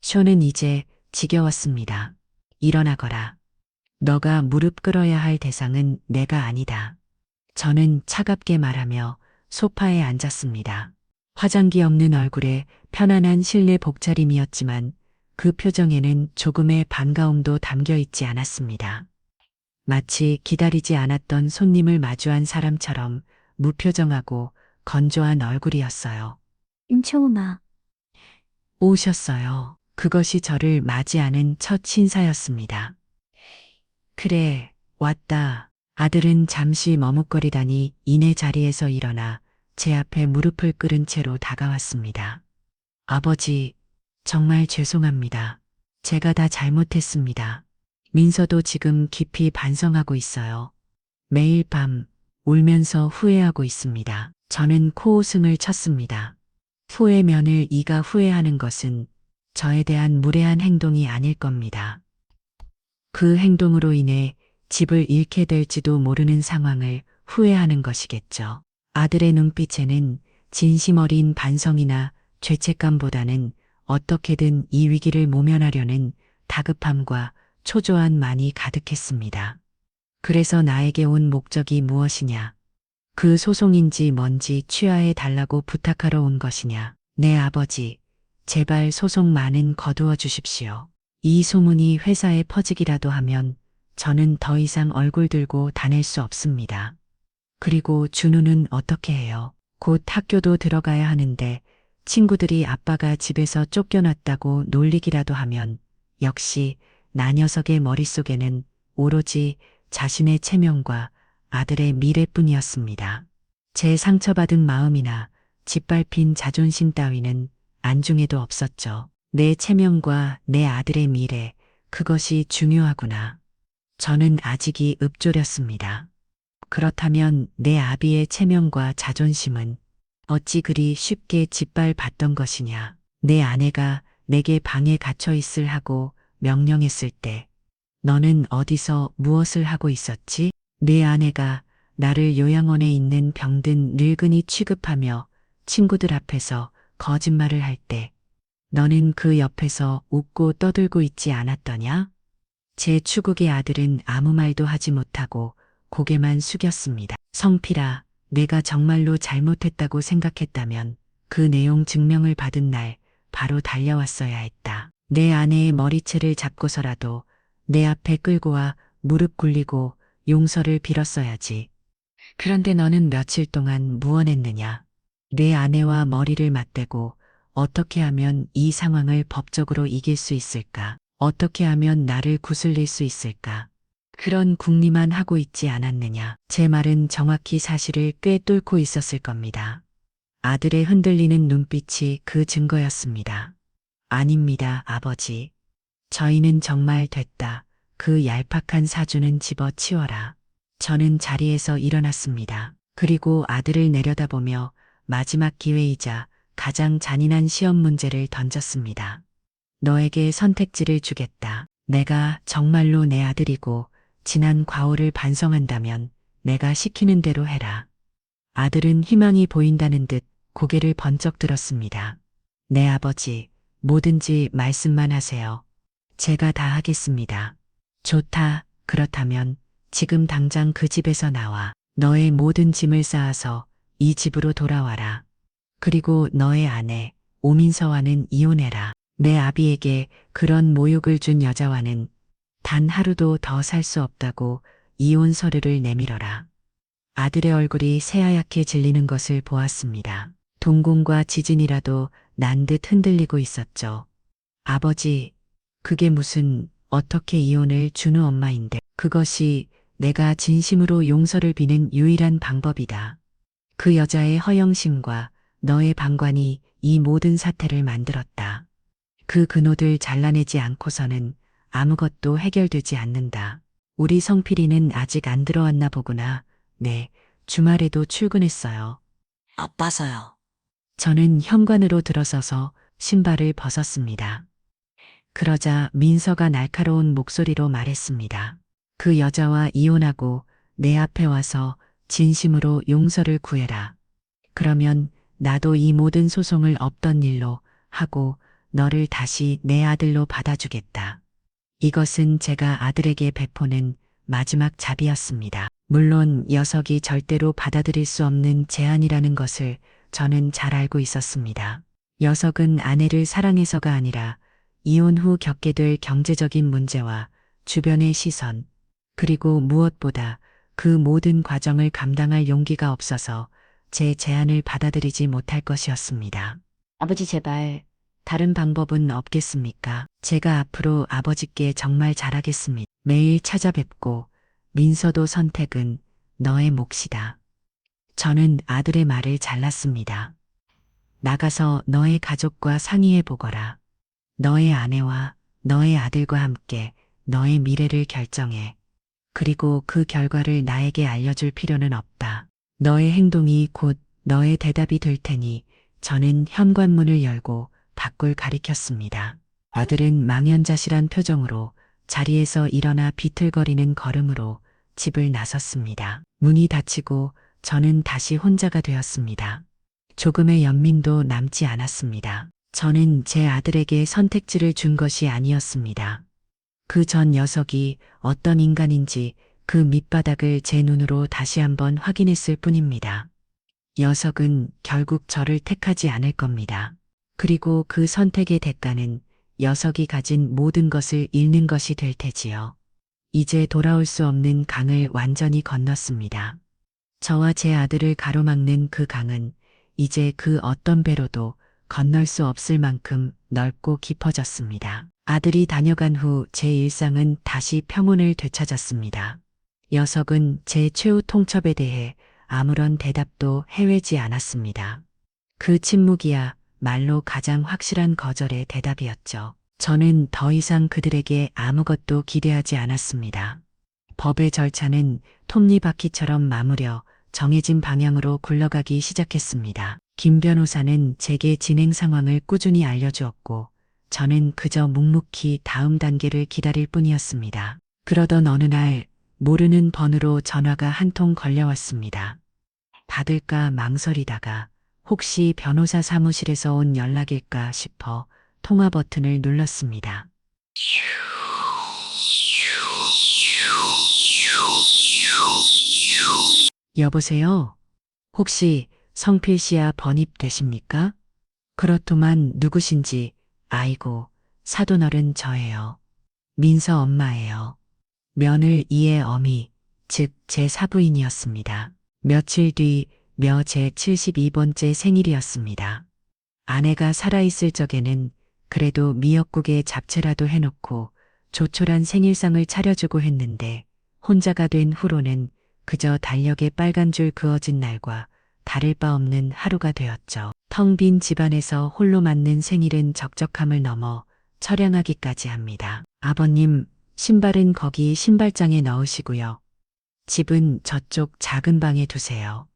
쇼는 이제 지겨웠습니다. 일어나거라. 너가 무릎 꿇어야 할 대상은 내가 아니다. 저는 차갑게 말하며 소파에 앉았습니다. 화장기 없는 얼굴에 편안한 실내 복차림이었지만 그 표정에는 조금의 반가움도 담겨 있지 않았습니다. 마치 기다리지 않았던 손님을 마주한 사람처럼 무표정하고 건조한 얼굴이었어요. 임초음아, 오셨어요. 그것이 저를 맞이하는 첫 신사였습니다. 그래, 왔다. 아들은 잠시 머뭇거리다니 이내 자리에서 일어나 제 앞에 무릎을 꿇은 채로 다가왔습니다. 아버지, 정말 죄송합니다. 제가 다 잘못했습니다. 민서도 지금 깊이 반성하고 있어요. 매일 밤 울면서 후회하고 있습니다. 저는 코웃음을 쳤습니다. 후회면을 이가 후회하는 것은 저에 대한 무례한 행동이 아닐 겁니다. 그 행동으로 인해 집을 잃게 될지도 모르는 상황을 후회하는 것이겠죠. 아들의 눈빛에는 진심 어린 반성이나 죄책감보다는 어떻게든 이 위기를 모면하려는 다급함과 초조함만이 가득했습니다. 그래서 나에게 온 목적이 무엇이냐? 그 소송인지 뭔지 취하해 달라고 부탁하러 온 것이냐? 네, 아버지, 제발 소송만은 거두어 주십시오. 이 소문이 회사에 퍼지기라도 하면 저는 더 이상 얼굴 들고 다닐 수 없습니다. 그리고 준우는 어떻게 해요? 곧 학교도 들어가야 하는데 친구들이 아빠가 집에서 쫓겨났다고 놀리기라도 하면 역시 나 녀석의 머릿속에는 오로지 자신의 체면과 아들의 미래뿐이었습니다. 제 상처받은 마음이나 짓밟힌 자존심 따위는 안중에도 없었죠. 내 체면과 내 아들의 미래, 그것이 중요하구나. 저는 아직이 읊조렸습니다. 그렇다면 내 아비의 체면과 자존심은 어찌 그리 쉽게 짓밟았던 것이냐. 내 아내가 내게 방에 갇혀 있을 하고 명령했을 때 너는 어디서 무엇을 하고 있었지? 내 아내가 나를 요양원에 있는 병든 늙은이 취급하며 친구들 앞에서 거짓말을 할 때 너는 그 옆에서 웃고 떠들고 있지 않았더냐? 제 추국의 아들은 아무 말도 하지 못하고 고개만 숙였습니다. 성필아, 내가 정말로 잘못했다고 생각했다면 그 내용 증명을 받은 날 바로 달려왔어야 했다. 내 아내의 머리채를 잡고서라도 내 앞에 끌고 와 무릎 꿇리고 용서를 빌었어야지. 그런데 너는 며칠 동안 무언했느냐? 내 아내와 머리를 맞대고 어떻게 하면 이 상황을 법적으로 이길 수 있을까? 어떻게 하면 나를 구슬릴 수 있을까? 그런 궁리만 하고 있지 않았느냐. 제 말은 정확히 사실을 꿰뚫고 있었을 겁니다. 아들의 흔들리는 눈빛이 그 증거였습니다. 아닙니다, 아버지. 저희는 정말 됐다. 그 얄팍한 사주는 집어치워라. 저는 자리에서 일어났습니다. 그리고 아들을 내려다보며 마지막 기회이자 가장 잔인한 시험 문제를 던졌습니다. 너에게 선택지를 주겠다. 내가 정말로 내 아들이고 지난 과오를 반성한다면 내가 시키는 대로 해라. 아들은 희망이 보인다는 듯 고개를 번쩍 들었습니다. 네, 아버지, 뭐든지 말씀만 하세요. 제가 다 하겠습니다. 좋다. 그렇다면 지금 당장 그 집에서 나와. 너의 모든 짐을 쌓아서 이 집으로 돌아와라. 그리고 너의 아내 오민서와는 이혼해라. 내 아비에게 그런 모욕을 준 여자와는 단 하루도 더 살 수 없다고 이혼 서류를 내밀어라. 아들의 얼굴이 새하얗게 질리는 것을 보았습니다. 동공과 지진이라도 난 듯 흔들리고 있었죠. 아버지, 그게 무슨 어떻게 이혼을 준우 엄마인데 그것이 내가 진심으로 용서를 비는 유일한 방법이다. 그 여자의 허영심과 너의 방관이 이 모든 사태를 만들었다. 그 근호들 잘라내지 않고서는 아무것도 해결되지 않는다. 우리 성필이는 아직 안 들어왔나 보구나. 네, 주말에도 출근했어요. 아빠서요. 저는 현관으로 들어서서 신발을 벗었습니다. 그러자 민서가 날카로운 목소리로 말했습니다. 그 여자와 이혼하고 내 앞에 와서 진심으로 용서를 구해라. 그러면 나도 이 모든 소송을 없던 일로 하고 너를 다시 내 아들로 받아주겠다. 이것은 제가 아들에게 베푸는 마지막 자비였습니다. 물론 녀석이 절대로 받아들일 수 없는 제안이라는 것을 저는 잘 알고 있었습니다. 녀석은 아내를 사랑해서가 아니라 이혼 후 겪게 될 경제적인 문제와 주변의 시선, 그리고 무엇보다 그 모든 과정을 감당할 용기가 없어서 제 제안을 받아들이지 못할 것이었습니다. 아버지, 제발 다른 방법은 없겠습니까? 제가 앞으로 아버지께 정말 잘하겠습니다. 매일 찾아뵙고 민서도 선택은 너의 몫이다. 저는 아들의 말을 잘랐습니다. 나가서 너의 가족과 상의해 보거라. 너의 아내와 너의 아들과 함께 너의 미래를 결정해. 그리고 그 결과를 나에게 알려줄 필요는 없다. 너의 행동이 곧 너의 대답이 될 테니 저는 현관문을 열고 밖을 가리켰습니다. 아들은 망연자실한 표정으로 자리에서 일어나 비틀거리는 걸음으로 집을 나섰습니다. 문이 닫히고 저는 다시 혼자가 되었습니다. 조금의 연민도 남지 않았습니다. 저는 제 아들에게 선택지를 준 것이 아니었습니다. 그 전 녀석이 어떤 인간인지 그 밑바닥을 제 눈으로 다시 한번 확인했을 뿐입니다. 녀석은 결국 저를 택하지 않을 겁니다. 그리고 그 선택의 대가는 녀석이 가진 모든 것을 잃는 것이 될 테지요. 이제 돌아올 수 없는 강을 완전히 건넜습니다. 저와 제 아들을 가로막는 그 강은 이제 그 어떤 배로도 건널 수 없을 만큼 넓고 깊어졌습니다. 아들이 다녀간 후 제 일상은 다시 평온을 되찾았습니다. 녀석은 제 최후 통첩에 대해 아무런 대답도 해외지 않았습니다. 그 침묵이야 말로 가장 확실한 거절의 대답이었죠. 저는 더 이상 그들에게 아무것도 기대하지 않았습니다. 법의 절차는 톱니바퀴처럼 마무려 정해진 방향으로 굴러가기 시작했습니다. 김 변호사는 제게 진행 상황을 꾸준히 알려주었고 저는 그저 묵묵히 다음 단계를 기다릴 뿐이었습니다. 그러던 어느 날 모르는 번호로 전화가 한 통 걸려왔습니다. 받을까 망설이다가 혹시 변호사 사무실에서 온 연락일까 싶어 통화 버튼을 눌렀습니다. 여보세요? 혹시 성필 씨야 번입 되십니까? 그렇더만 누구신지. 아이고, 사돈어른 저예요. 민서 엄마예요. 며느리 이의 어미, 즉 제 사부인이었습니다. 며칠 뒤 며 제 72번째 생일이었습니다. 아내가 살아있을 적에는 그래도 미역국에 잡채라도 해놓고 조촐한 생일상을 차려주고 했는데 혼자가 된 후로는 그저 달력에 빨간 줄 그어진 날과 다를 바 없는 하루가 되었죠. 텅 빈 집안에서 홀로 맞는 생일은 적적함을 넘어 처량하기까지 합니다. 아버님, 신발은 거기 신발장에 넣으시고요. 집은 저쪽 작은 방에 두세요.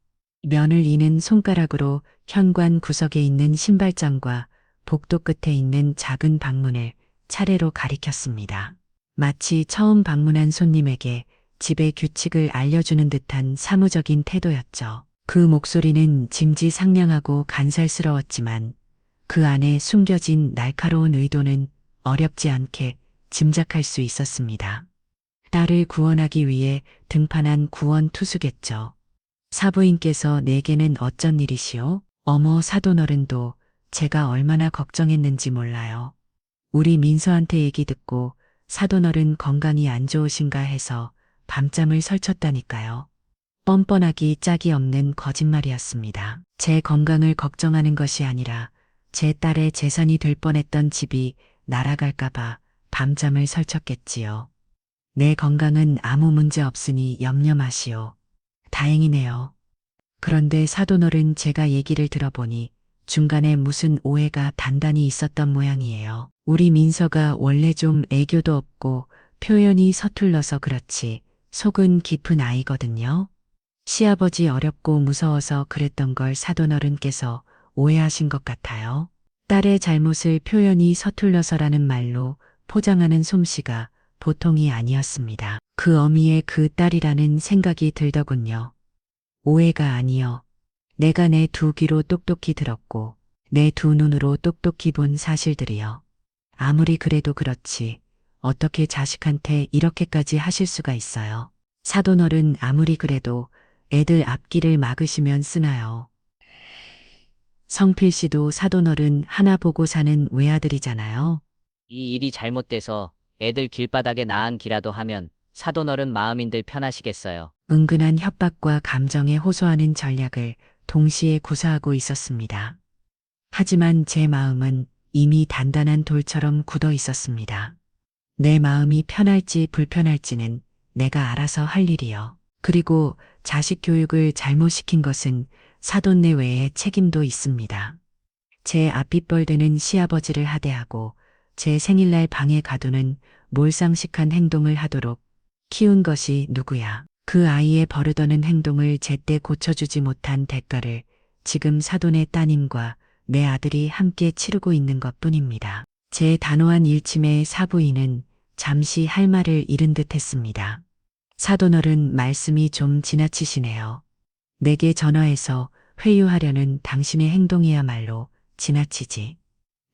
면을 이는 손가락으로 현관 구석에 있는 신발장과 복도 끝에 있는 작은 방문을 차례로 가리켰습니다. 마치 처음 방문한 손님에게 집의 규칙을 알려주는 듯한 사무적인 태도였죠. 그 목소리는 짐지상냥하고 간살스러웠지만 그 안에 숨겨진 날카로운 의도는 어렵지 않게 짐작할 수 있었습니다. 딸을 구원하기 위해 등판한 구원투수겠죠. 사부인께서 내게는 어쩐 일이시오? 어머, 사돈어른도 제가 얼마나 걱정했는지 몰라요. 우리 민서한테 얘기 듣고 사돈어른 건강이 안 좋으신가 해서 밤잠을 설쳤다니까요. 뻔뻔하기 짝이 없는 거짓말이었습니다. 제 건강을 걱정하는 것이 아니라 제 딸의 재산이 될 뻔했던 집이 날아갈까봐 밤잠을 설쳤겠지요. 내 건강은 아무 문제 없으니 염려 마시오. 다행이네요. 그런데 사돈어른, 제가 얘기를 들어보니 중간에 무슨 오해가 단단히 있었던 모양이에요. 우리 민서가 원래 좀 애교도 없고 표현이 서툴러서 그렇지 속은 깊은 아이거든요. 시아버지 어렵고 무서워서 그랬던 걸 사돈어른께서 오해하신 것 같아요. 딸의 잘못을 표현이 서툴러서라는 말로 포장하는 솜씨가 보통이 아니었습니다. 그 어미의 그 딸이라는 생각이 들더군요. 오해가 아니여. 내가 내 두 귀로 똑똑히 들었고 내 두 눈으로 똑똑히 본 사실들이여. 아무리 그래도 그렇지 어떻게 자식한테 이렇게까지 하실 수가 있어요. 사돈어른, 아무리 그래도 애들 앞길을 막으시면 쓰나요. 성필 씨도 사돈어른 하나 보고 사는 외아들이잖아요. 이 일이 잘못돼서 애들 길바닥에 나앉 기라도 하면 사돈어른 마음인들 편하시겠어요. 은근한 협박과 감정에 호소하는 전략을 동시에 구사하고 있었습니다. 하지만 제 마음은 이미 단단한 돌처럼 굳어 있었습니다. 내 마음이 편할지 불편할지는 내가 알아서 할 일이요. 그리고 자식 교육을 잘못시킨 것은 사돈네 외에 책임도 있습니다. 제 앞빗벌되는 시아버지를 하대하고 제 생일날 방에 가두는 몰상식한 행동을 하도록 키운 것이 누구야. 그 아이의 버릇없는 행동을 제때 고쳐주지 못한 대가를 지금 사돈의 따님과 내 아들이 함께 치르고 있는 것뿐입니다. 제 단호한 일침에 사부인은 잠시 할 말을 잃은 듯 했습니다. 사돈어른, 말씀이 좀 지나치시네요. 내게 전화해서 회유하려는 당신의 행동이야말로 지나치지.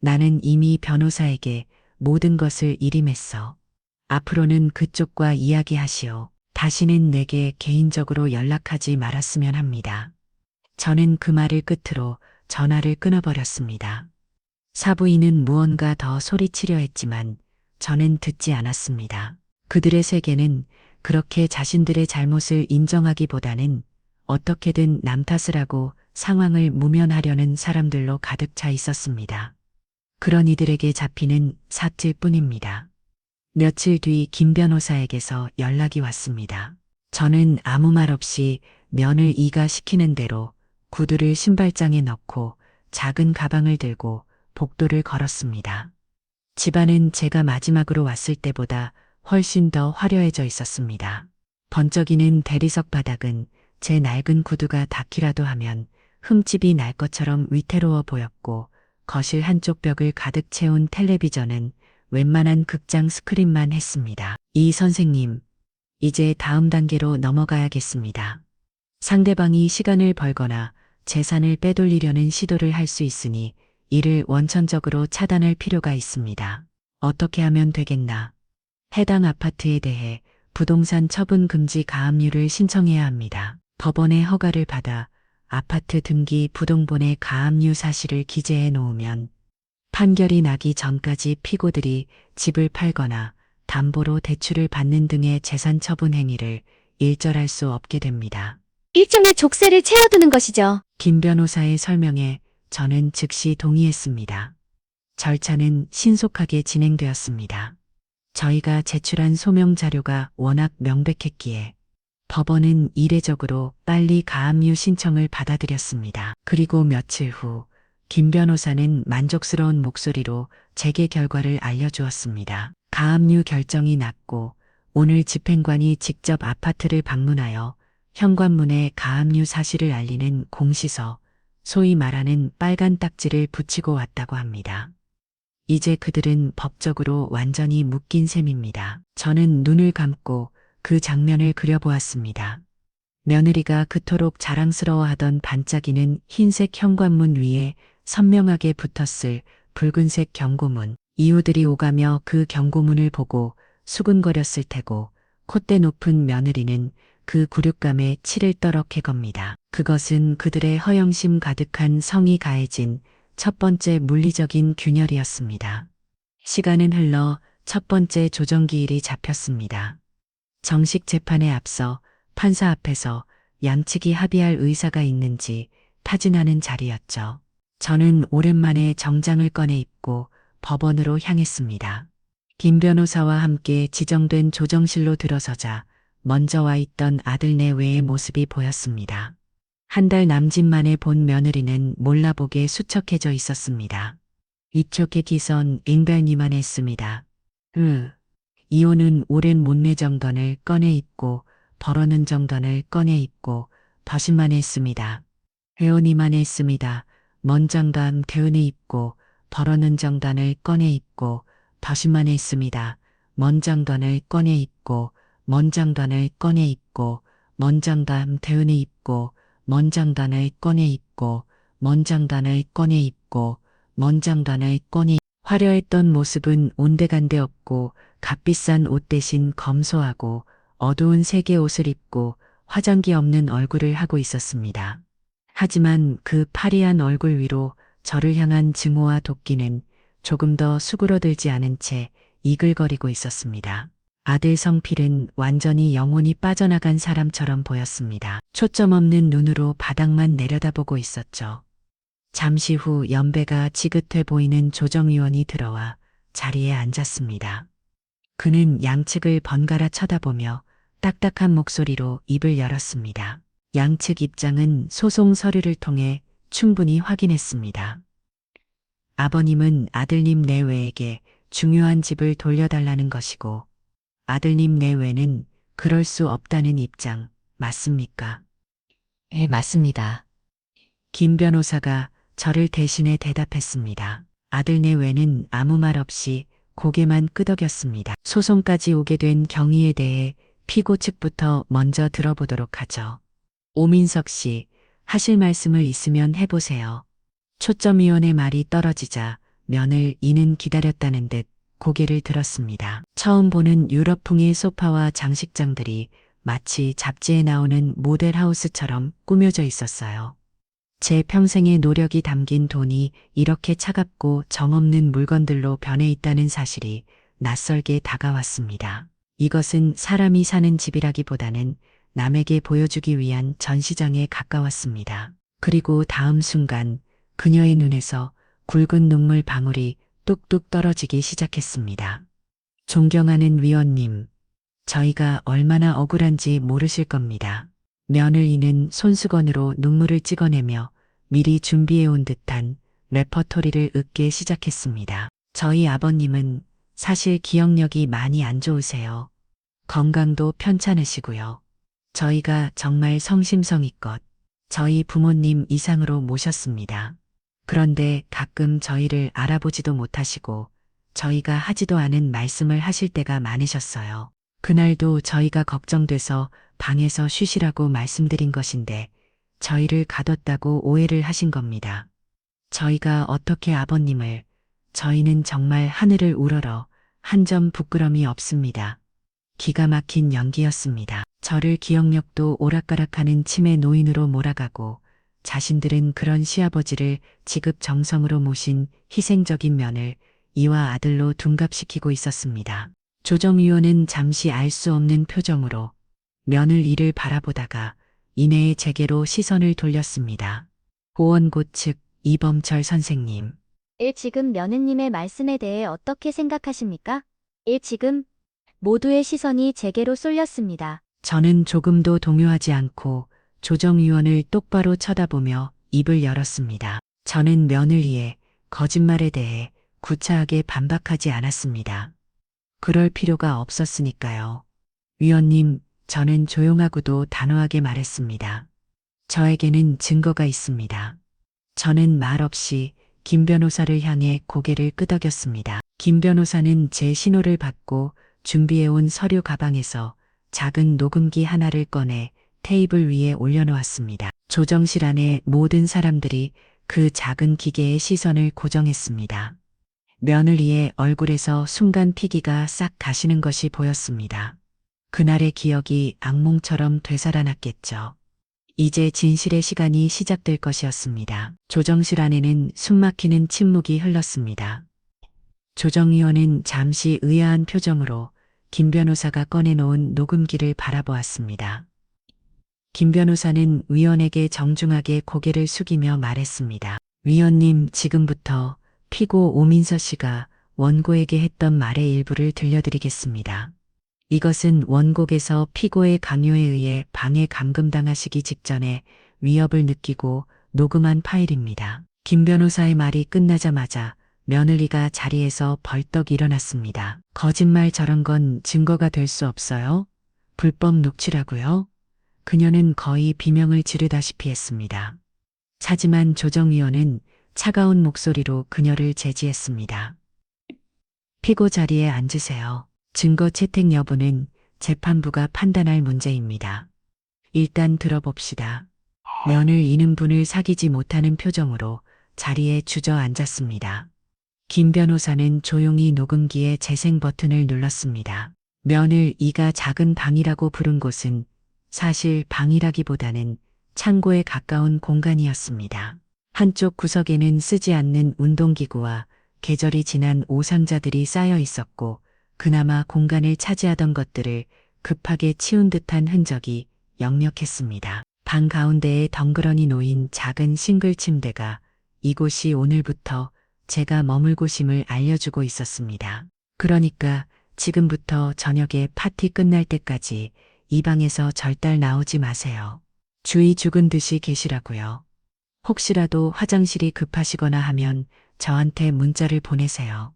나는 이미 변호사에게 모든 것을 일임했어. 앞으로는 그쪽과 이야기하시오. 다시는 내게 개인적으로 연락하지 말았으면 합니다. 저는 그 말을 끝으로 전화를 끊어버렸습니다. 사부인은 무언가 더 소리치려 했지만 저는 듣지 않았습니다. 그들의 세계는 그렇게 자신들의 잘못을 인정하기보다는 어떻게든 남 탓을 하고 상황을 무면하려는 사람들로 가득 차 있었습니다. 그런 이들에게 잡히는 사til 뿐입니다. 며칠 뒤 김 변호사에게서 연락이 왔습니다. 저는 아무 말 없이 면을 이가 시키는 대로 구두를 신발장에 넣고 작은 가방을 들고 복도를 걸었습니다. 집안은 제가 마지막으로 왔을 때보다 훨씬 더 화려해져 있었습니다. 번쩍이는 대리석 바닥은 제 낡은 구두가 닿기라도 하면 흠집이 날 것처럼 위태로워 보였고 거실 한쪽 벽을 가득 채운 텔레비전은 웬만한 극장 스크린만 했습니다. 이 선생님, 이제 다음 단계로 넘어가야겠습니다. 상대방이 시간을 벌거나 재산을 빼돌리려는 시도를 할 수 있으니 이를 원천적으로 차단할 필요가 있습니다. 어떻게 하면 되겠나? 해당 아파트에 대해 부동산 처분 금지 가압류를 신청해야 합니다. 법원의 허가를 받아 아파트 등기 부동본에 가압류 사실을 기재해 놓으면 판결이 나기 전까지 피고들이 집을 팔거나 담보로 대출을 받는 등의 재산 처분 행위를 일절할 수 없게 됩니다. 일종의 족쇄를 채워두는 것이죠. 김 변호사의 설명에 저는 즉시 동의했습니다. 절차는 신속하게 진행되었습니다. 저희가 제출한 소명 자료가 워낙 명백했기에 법원은 이례적으로 빨리 가압류 신청을 받아들였습니다. 그리고 며칠 후 김 변호사는 만족스러운 목소리로 재개 결과를 알려주었습니다. 가압류 결정이 났고 오늘 집행관이 직접 아파트를 방문하여 현관문에 가압류 사실을 알리는 공시서 소위 말하는 빨간 딱지를 붙이고 왔다고 합니다. 이제 그들은 법적으로 완전히 묶인 셈입니다. 저는 눈을 감고 그 장면을 그려보았습니다. 며느리가 그토록 자랑스러워하던 반짝이는 흰색 현관문 위에 선명하게 붙었을 붉은색 경고문. 이웃들이 오가며 그 경고문을 보고 수근거렸을 테고 콧대 높은 며느리는 그 굴육감에 치를 떨어해 겁니다. 그것은 그들의 허영심 가득한 성이 가해진 첫 번째 물리적인 균열이었습니다. 시간은 흘러 첫 번째 조정기일이 잡혔습니다. 정식 재판에 앞서 판사 앞에서 양측이 합의할 의사가 있는지 타진하는 자리였죠. 저는 오랜만에 정장을 꺼내 입고 법원으로 향했습니다. 김 변호사와 함께 지정된 조정실로 들어서자 먼저 와 있던 아들 내외의 모습이 보였습니다. 한 달 남짓 만에 본 며느리는 몰라보게 수척해져 있었습니다. 위촉의 기선 잉별니만 했습니다. 이혼은 오랜 못내 정돈을 꺼내 입고 벌어는 정돈을 꺼내 입고 버신만 했습니다. 회원이만 했습니다. 먼 장단 대운에 입고 벌어는 정단을 꺼내 입고 버신만 했습니다. 먼 장단을 꺼내 입고 먼 장단을 꺼내 입고 먼 장단 대운에 입고 먼 장단을 꺼내 입고 먼 장단을 꺼내 입고 먼 장단을 꺼내 화려했던 모습은 온데간데 없고 값비싼 옷 대신 검소하고 어두운 색의 옷을 입고 화장기 없는 얼굴을 하고 있었습니다. 하지만 그 파리한 얼굴 위로 저를 향한 증오와 도끼는 조금 더 수그러들지 않은 채 이글거리고 있었습니다. 아들 성필은 완전히 영혼이 빠져나간 사람처럼 보였습니다. 초점 없는 눈으로 바닥만 내려다보고 있었죠. 잠시 후 연배가 지긋해 보이는 조정위원이 들어와 자리에 앉았습니다. 그는 양측을 번갈아 쳐다보며 딱딱한 목소리로 입을 열었습니다. 양측 입장은 소송 서류를 통해 충분히 확인했습니다. 아버님은 아들님 내외에게 중요한 집을 돌려달라는 것이고 아들님 내외는 그럴 수 없다는 입장 맞습니까? 네, 맞습니다. 김 변호사가 저를 대신해 대답했습니다. 아들 내외는 아무 말 없이 고개만 끄덕였습니다. 소송까지 오게 된 경위에 대해 피고 측부터 먼저 들어보도록 하죠. 오민석 씨, 하실 말씀을 있으면 해보세요. 초점위원의 말이 떨어지자 면을 이는 기다렸다는 듯 고개를 들었습니다. 처음 보는 유럽풍의 소파와 장식장들이 마치 잡지에 나오는 모델하우스처럼 꾸며져 있었어요. 제 평생의 노력이 담긴 돈이 이렇게 차갑고 정없는 물건들로 변해 있다는 사실이 낯설게 다가왔습니다. 이것은 사람이 사는 집이라기보다는 남에게 보여주기 위한 전시장에 가까웠습니다. 그리고 다음 순간 그녀의 눈에서 굵은 눈물 방울이 뚝뚝 떨어지기 시작했습니다. 존경하는 위원님, 저희가 얼마나 억울한지 모르실 겁니다. 면을 이는 손수건으로 눈물을 찍어내며 미리 준비해온 듯한 레퍼토리를 읊기 시작했습니다. 저희 아버님은 사실 기억력이 많이 안 좋으세요. 건강도 편찮으시고요. 저희가 정말 성심성의껏 저희 부모님 이상으로 모셨습니다. 그런데 가끔 저희를 알아보지도 못하시고 저희가 하지도 않은 말씀을 하실 때가 많으셨어요. 그날도 저희가 걱정돼서 방에서 쉬시라고 말씀드린 것인데 저희를 가뒀다고 오해를 하신 겁니다. 저희가 어떻게 아버님을, 저희는 정말 하늘을 우러러 한 점 부끄럼이 없습니다. 기가 막힌 연기였습니다. 저를 기억력도 오락가락하는 치매 노인으로 몰아가고 자신들은 그런 시아버지를 지급정성으로 모신 희생적인 면을 이와 아들로 둔갑시키고 있었습니다. 조정위원은 잠시 알 수 없는 표정으로 면을 이를 바라보다가 이내에 제게로 시선을 돌렸습니다. 보원고 측 이범철 선생님. 지금 며느님의 말씀에 대해 어떻게 생각하십니까? 지금 모두의 시선이 제게로 쏠렸습니다. 저는 조금도 동요하지 않고 조정위원을 똑바로 쳐다보며 입을 열었습니다. 저는 며느리의 거짓말에 대해 구차하게 반박하지 않았습니다. 그럴 필요가 없었으니까요. 위원님, 저는 조용하고도 단호하게 말했습니다. 저에게는 증거가 있습니다. 저는 말없이 김 변호사를 향해 고개를 끄덕였습니다. 김 변호사는 제 신호를 받고 준비해온 서류 가방에서 작은 녹음기 하나를 꺼내 테이블 위에 올려놓았습니다. 조정실 안에 모든 사람들이 그 작은 기계에 시선을 고정했습니다. 며느리의 얼굴에서 순간 피기가 싹 가시는 것이 보였습니다. 그날의 기억이 악몽처럼 되살아났겠죠. 이제 진실의 시간이 시작될 것이었습니다. 조정실 안에는 숨막히는 침묵이 흘렀습니다. 조정위원은 잠시 의아한 표정으로 김 변호사가 꺼내놓은 녹음기를 바라보았습니다. 김 변호사는 위원에게 정중하게 고개를 숙이며 말했습니다. 위원님, 지금부터 피고 오민서 씨가 원고에게 했던 말의 일부를 들려드리겠습니다. 이것은 원고께서 피고의 강요에 의해 방해 감금당하시기 직전에 위협을 느끼고 녹음한 파일입니다. 김 변호사의 말이 끝나자마자 며느리가 자리에서 벌떡 일어났습니다. 거짓말, 저런 건 증거가 될 수 없어요? 불법 녹취라고요? 그녀는 거의 비명을 지르다시피 했습니다. 하지만 조정위원은 차가운 목소리로 그녀를 제지했습니다. 피고 자리에 앉으세요. 증거 채택 여부는 재판부가 판단할 문제입니다. 일단 들어봅시다. 면을 이는 분을 사귀지 못하는 표정으로 자리에 주저앉았습니다. 김 변호사는 조용히 녹음기의 재생 버튼을 눌렀습니다. 면을 이가 작은 방이라고 부른 곳은 사실 방이라기보다는 창고에 가까운 공간이었습니다. 한쪽 구석에는 쓰지 않는 운동기구와 계절이 지난 오상자들이 쌓여 있었고, 그나마 공간을 차지하던 것들을 급하게 치운 듯한 흔적이 역력했습니다. 방 가운데에 덩그러니 놓인 작은 싱글 침대가 이곳이 오늘부터 제가 머물 곳임을 알려주고 있었습니다. 그러니까 지금부터 저녁에 파티 끝날 때까지 이 방에서 절달 나오지 마세요. 주의 죽은 듯이 계시라고요. 혹시라도 화장실이 급하시거나 하면 저한테 문자를 보내세요.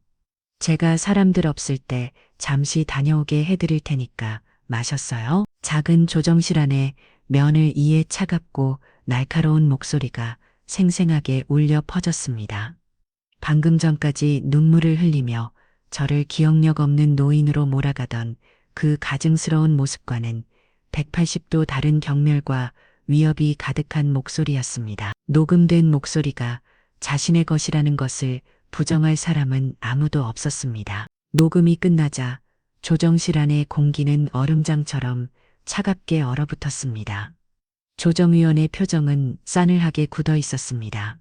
제가 사람들 없을 때 잠시 다녀오게 해드릴 테니까 마셨어요? 작은 조정실 안에 면을 이에 차갑고 날카로운 목소리가 생생하게 울려 퍼졌습니다. 방금 전까지 눈물을 흘리며 저를 기억력 없는 노인으로 몰아가던 그 가증스러운 모습과는 180도 다른 경멸과 위협이 가득한 목소리였습니다. 녹음된 목소리가 자신의 것이라는 것을 부정할 사람은 아무도 없었습니다. 녹음이 끝나자 조정실 안의 공기는 얼음장처럼 차갑게 얼어붙었습니다. 조정위원의 표정은 싸늘하게 굳어 있었습니다.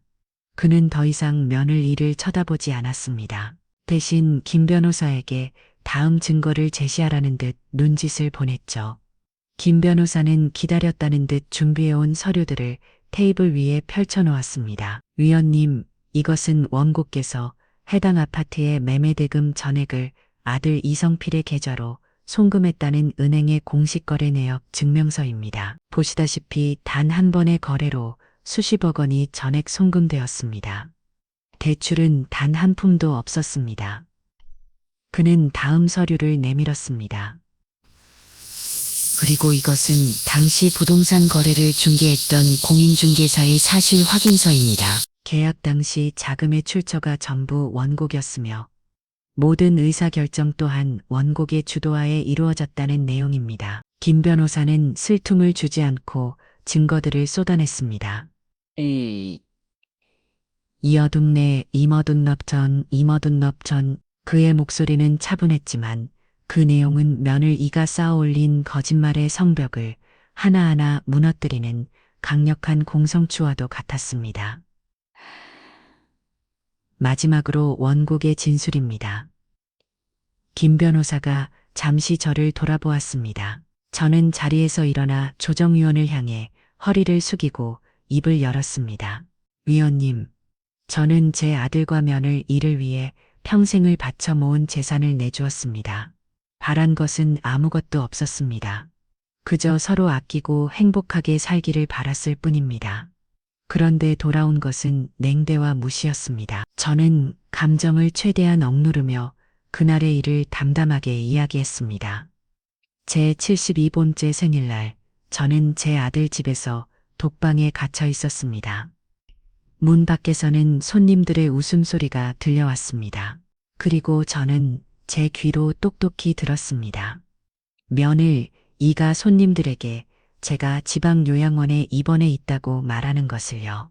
그는 더 이상 며느리를 쳐다보지 않았습니다. 대신 김 변호사에게 다음 증거를 제시하라는 듯 눈짓을 보냈죠. 김 변호사는 기다렸다는 듯 준비해온 서류들을 테이블 위에 펼쳐놓았습니다. 위원님, 이것은 원고께서 해당 아파트의 매매대금 전액을 아들 이성필의 계좌로 송금했다는 은행의 공식거래 내역 증명서입니다. 보시다시피 단 한 번의 거래로 수십억 원이 전액 송금되었습니다. 대출은 단 한 푼도 없었습니다. 그는 다음 서류를 내밀었습니다. 그리고 이것은 당시 부동산 거래를 중개했던 공인중개사의 사실 확인서입니다. 계약 당시 자금의 출처가 전부 원곡이었으며 모든 의사결정 또한 원곡의 주도하에 이루어졌다는 내용입니다. 김 변호사는 슬픔을 주지 않고 증거들을 쏟아냈습니다. 이 어둠내 이머둔 넙전 그의 목소리는 차분했지만 그 내용은 면을 이가 쌓아올린 거짓말의 성벽을 하나하나 무너뜨리는 강력한 공성추와도 같았습니다. 마지막으로 원곡의 진술입니다. 김 변호사가 잠시 저를 돌아보았습니다. 저는 자리에서 일어나 조정위원을 향해 허리를 숙이고 입을 열었습니다. 위원님, 저는 제 아들과 면을 이를 위해 평생을 바쳐 모은 재산을 내주었습니다. 바란 것은 아무것도 없었습니다. 그저 서로 아끼고 행복하게 살기를 바랐을 뿐입니다. 그런데 돌아온 것은 냉대와 무시였습니다. 저는 감정을 최대한 억누르며 그날의 일을 담담하게 이야기했습니다. 제 72번째 생일날 저는 제 아들 집에서 독방에 갇혀 있었습니다. 문 밖에서는 손님들의 웃음소리가 들려왔습니다. 그리고 저는 제 귀로 똑똑히 들었습니다. 며느리 이가 손님들에게 제가 지방요양원에 입원해 있다고 말하는 것을요.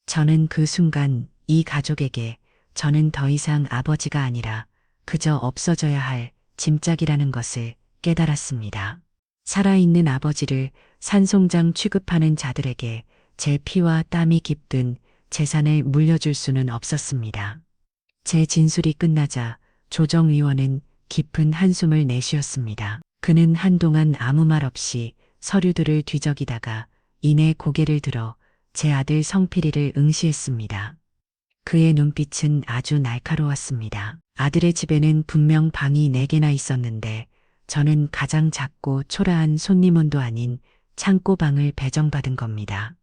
저는 그 순간 이 가족에게 저는 더 이상 아버지가 아니라 그저 없어져야 할 짐짝이라는 것을 깨달았습니다. 살아있는 아버지를 산송장 취급하는 자들에게 제 피와 땀이 깃든 재산을 물려줄 수는 없었습니다. 제 진술이 끝나자 조정위원은 깊은 한숨을 내쉬었습니다. 그는 한동안 아무 말 없이 서류들을 뒤적이다가 이내 고개를 들어 제 아들 성필이를 응시했습니다. 그의 눈빛은 아주 날카로웠습니다. 아들의 집에는 분명 방이 4개나 있었는데 저는 가장 작고 초라한 손님원도 아닌 창고방을 배정받은 겁니다.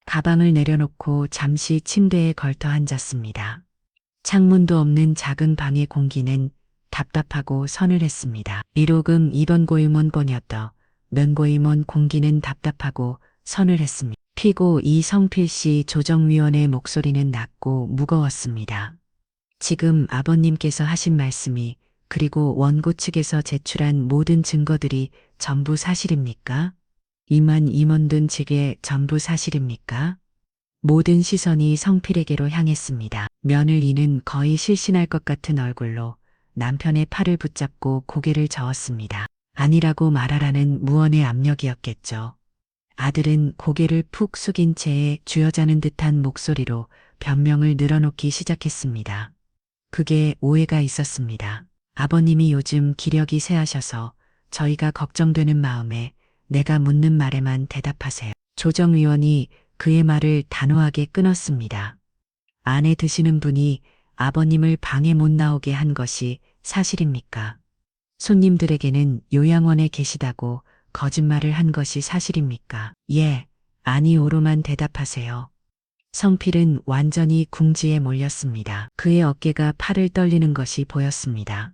가방을 내려놓고 잠시 침대에 걸터 앉았습니다. 창문도 없는 작은 방의 공기는 답답하고 서늘했습니다. 비록은 이번 고임원 번이었더 면고임원 공기는 답답하고 서늘했습니다. 피고 이성필 씨 조정위원의 목소리는 낮고 무거웠습니다. 지금 아버님께서 하신 말씀이 그리고 원고 측에서 제출한 모든 증거들이 전부 사실입니까? 이만 임원든 측에 전부 사실입니까? 모든 시선이 성필에게로 향했습니다. 며느리는 거의 실신할 것 같은 얼굴로 남편의 팔을 붙잡고 고개를 저었습니다. 아니라고 말하라는 무언의 압력이었겠죠. 아들은 고개를 푹 숙인 채에 쥐어짜는 듯한 목소리로 변명을 늘어놓기 시작했습니다. 그게 오해가 있었습니다. 아버님이 요즘 기력이 쇠하셔서 저희가 걱정되는 마음에 내가 묻는 말에만 대답하세요. 조정위원이 그의 말을 단호하게 끊었습니다. 안에 드시는 분이 아버님을 방에 못 나오게 한 것이 사실입니까? 손님들에게는 요양원에 계시다고 거짓말을 한 것이 사실입니까? 예, 아니오로만 대답하세요. 성필은 완전히 궁지에 몰렸습니다. 그의 어깨가 팔을 떨리는 것이 보였습니다.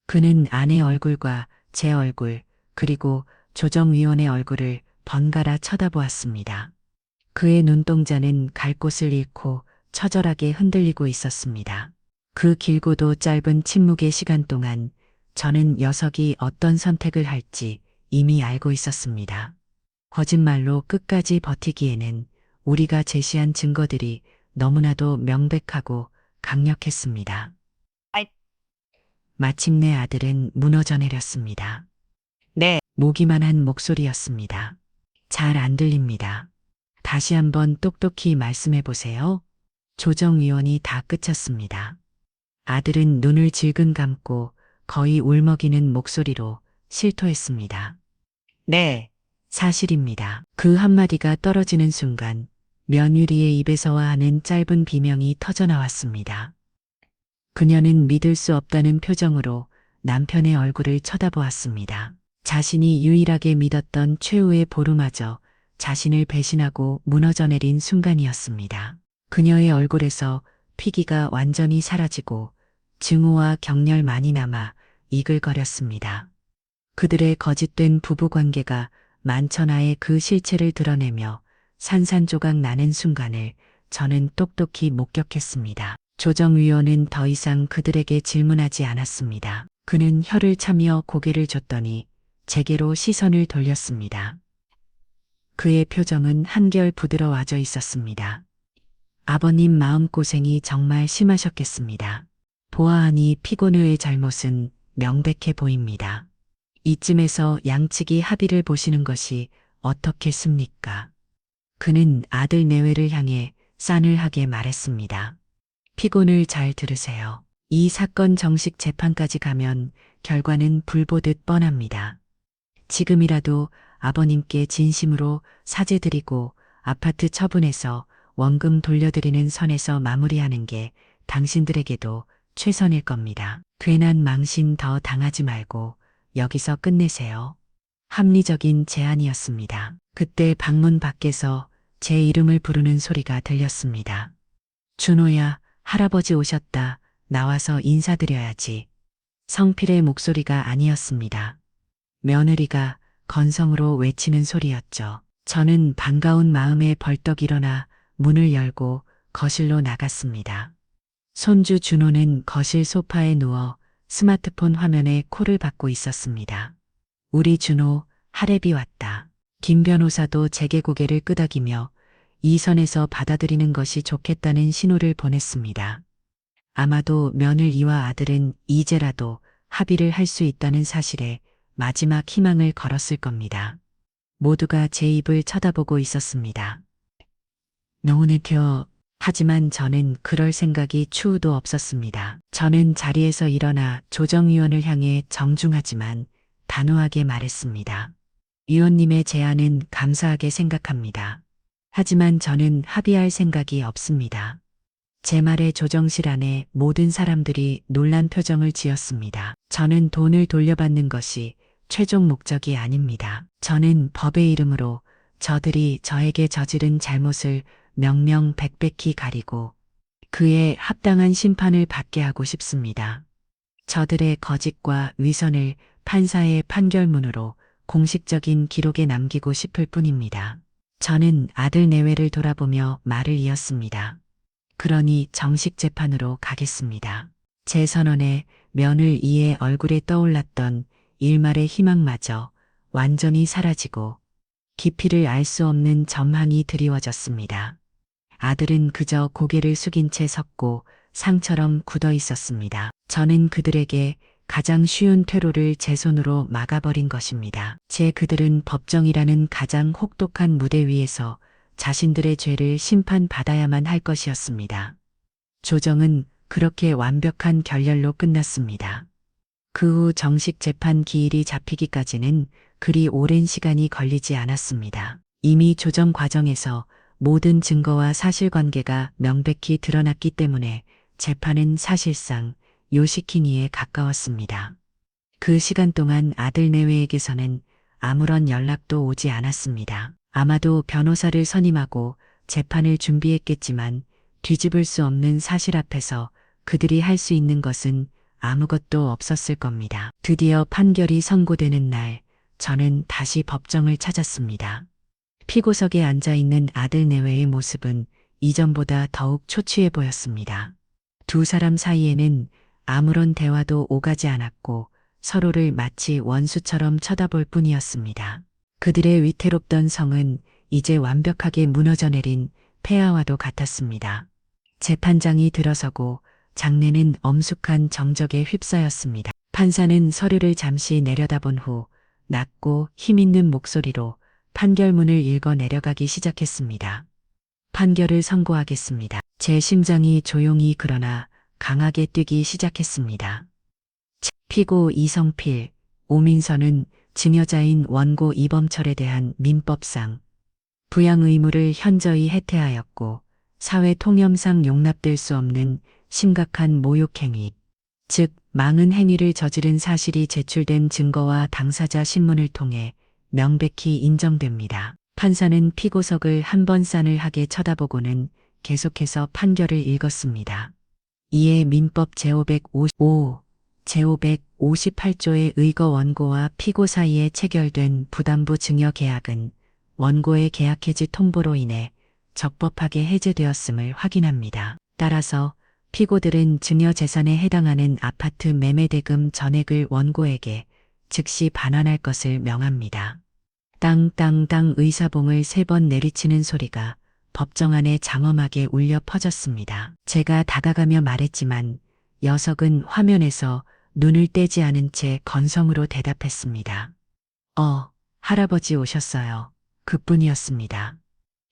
그는 아내 얼굴과 제 얼굴, 그리고 조정위원의 얼굴을 번갈아 쳐다보았습니다. 그의 눈동자는 갈 곳을 잃고 처절하게 흔들리고 있었습니다. 그 길고도 짧은 침묵의 시간 동안 저는 녀석이 어떤 선택을 할지 이미 알고 있었습니다. 거짓말로 끝까지 버티기에는 우리가 제시한 증거들이 너무나도 명백하고 강력했습니다. 마침내 아들은 무너져 내렸습니다. 네, 모기만 한 목소리였습니다. 잘 안 들립니다. 다시 한번 똑똑히 말씀해 보세요. 조정위원이 다 끝쳤습니다. 아들은 눈을 질끈 감고 거의 울먹이는 목소리로 실토했습니다. 네, 사실입니다. 그 한마디가 떨어지는 순간 며느리의 입에서와 하는 짧은 비명이 터져나왔습니다. 그녀는 믿을 수 없다는 표정으로 남편의 얼굴을 쳐다보았습니다. 자신이 유일하게 믿었던 최후의 보루마저 자신을 배신하고 무너져 내린 순간이었습니다. 그녀의 얼굴에서 피기가 완전히 사라지고 증오와 경멸만이 남아 이글거렸습니다. 그들의 거짓된 부부관계가 만천하에 그 실체를 드러내며 산산조각 나는 순간을 저는 똑똑히 목격했습니다. 조정위원은 더 이상 그들에게 질문하지 않았습니다. 그는 혀를 차며 고개를 줬더니 제게로 시선을 돌렸습니다. 그의 표정은 한결 부드러워져 있었습니다. 아버님 마음고생이 정말 심하셨겠습니다. 보아하니 피고녀의 잘못은 명백해 보입니다. 이쯤에서 양측이 합의를 보시는 것이 어떻겠습니까? 그는 아들 내외를 향해 싸늘하게 말했습니다. 피고를 잘 들으세요. 이 사건 정식 재판까지 가면 결과는 불보듯 뻔합니다. 지금이라도 아버님께 진심으로 사죄드리고 아파트 처분해서 원금 돌려드리는 선에서 마무리하는 게 당신들에게도 최선일 겁니다. 괜한 망신 더 당하지 말고 여기서 끝내세요. 합리적인 제안이었습니다. 그때 방문 밖에서 제 이름을 부르는 소리가 들렸습니다. 준호야, 할아버지 오셨다. 나와서 인사드려야지. 성필의 목소리가 아니었습니다. 며느리가 건성으로 외치는 소리였죠. 저는 반가운 마음에 벌떡 일어나 문을 열고 거실로 나갔습니다. 손주 준호는 거실 소파에 누워 스마트폰 화면에 콜을 받고 있었습니다. 우리 준호, 할애비 왔다. 김 변호사도 제게 고개를 끄덕이며 이 선에서 받아들이는 것이 좋겠다는 신호를 보냈습니다. 아마도 며느리와 아들은 이제라도 합의를 할 수 있다는 사실에 마지막 희망을 걸었을 겁니다. 모두가 제 입을 쳐다보고 있었습니다. 노은혜표. 하지만 저는 그럴 생각이 추후도 없었습니다. 저는 자리에서 일어나 조정위원을 향해 정중하지만 단호하게 말했습니다. 위원님의 제안은 감사하게 생각합니다. 하지만 저는 합의할 생각이 없습니다. 제 말에 조정실 안에 모든 사람들이 놀란 표정을 지었습니다. 저는 돈을 돌려받는 것이 최종 목적이 아닙니다. 저는 법의 이름으로 저들이 저에게 저지른 잘못을 명명백백히 가리고 그에 합당한 심판을 받게 하고 싶습니다. 저들의 거짓과 위선을 판사의 판결문으로 공식적인 기록에 남기고 싶을 뿐입니다. 저는 아들 내외를 돌아보며 말을 이었습니다. 그러니 정식 재판으로 가겠습니다. 제 선언에 며느리의 얼굴에 떠올랐던 일말의 희망마저 완전히 사라지고 깊이를 알 수 없는 점항이 드리워졌습니다. 아들은 그저 고개를 숙인 채 섰고 상처럼 굳어 있었습니다. 저는 그들에게 가장 쉬운 퇴로를 제 손으로 막아버린 것입니다. 그들은 법정이라는 가장 혹독한 무대 위에서 자신들의 죄를 심판받아야만 할 것이었습니다. 조정은 그렇게 완벽한 결렬로 끝났습니다. 그 후 정식 재판 기일이 잡히기까지는 그리 오랜 시간이 걸리지 않았습니다. 이미 조정 과정에서 모든 증거와 사실관계가 명백히 드러났기 때문에 재판은 사실상 요시키니에 가까웠습니다. 그 시간 동안 아들 내외에게서는 아무런 연락도 오지 않았습니다. 아마도 변호사를 선임하고 재판을 준비했겠지만 뒤집을 수 없는 사실 앞에서 그들이 할 수 있는 것은 아무것도 없었을 겁니다. 드디어 판결이 선고되는 날, 저는 다시 법정을 찾았습니다. 피고석에 앉아있는 아들 내외의 모습은 이전보다 더욱 초췌해 보였습니다. 두 사람 사이에는 아무런 대화도 오가지 않았고 서로를 마치 원수처럼 쳐다볼 뿐이었습니다. 그들의 위태롭던 성은 이제 완벽하게 무너져 내린 폐하와도 같았습니다. 재판장이 들어서고 장내는 엄숙한 정적에 휩싸였습니다. 판사는 서류를 잠시 내려다본 후 낮고 힘있는 목소리로 판결문을 읽어 내려가기 시작했습니다. 판결을 선고하겠습니다. 제 심장이 조용히 그러나 강하게 뛰기 시작했습니다. 피고 이성필, 오민선은 증여자인 원고 이범철에 대한 민법상 부양 의무를 현저히 해태하였고 사회 통념상 용납될 수 없는 심각한 모욕행위, 즉 망은 행위를 저지른 사실이 제출된 증거와 당사자 신문을 통해 명백히 인정됩니다. 판사는 피고석을 한 번 싸늘하게 쳐다보고는 계속해서 판결을 읽었습니다. 이에 민법 제555, 제558조의 의거 원고와 피고 사이에 체결된 부담부 증여 계약은 원고의 계약 해지 통보로 인해 적법하게 해제되었음을 확인합니다. 따라서 피고들은 증여 재산에 해당하는 아파트 매매 대금 전액을 원고에게 즉시 반환할 것을 명합니다. 땅땅땅 의사봉을 3번 내리치는 소리가 법정 안에 장엄하게 울려 퍼졌습니다. 제가 다가가며 말했지만 녀석은 화면에서 눈을 떼지 않은 채 건성으로 대답했습니다. 할아버지 오셨어요. 그뿐이었습니다.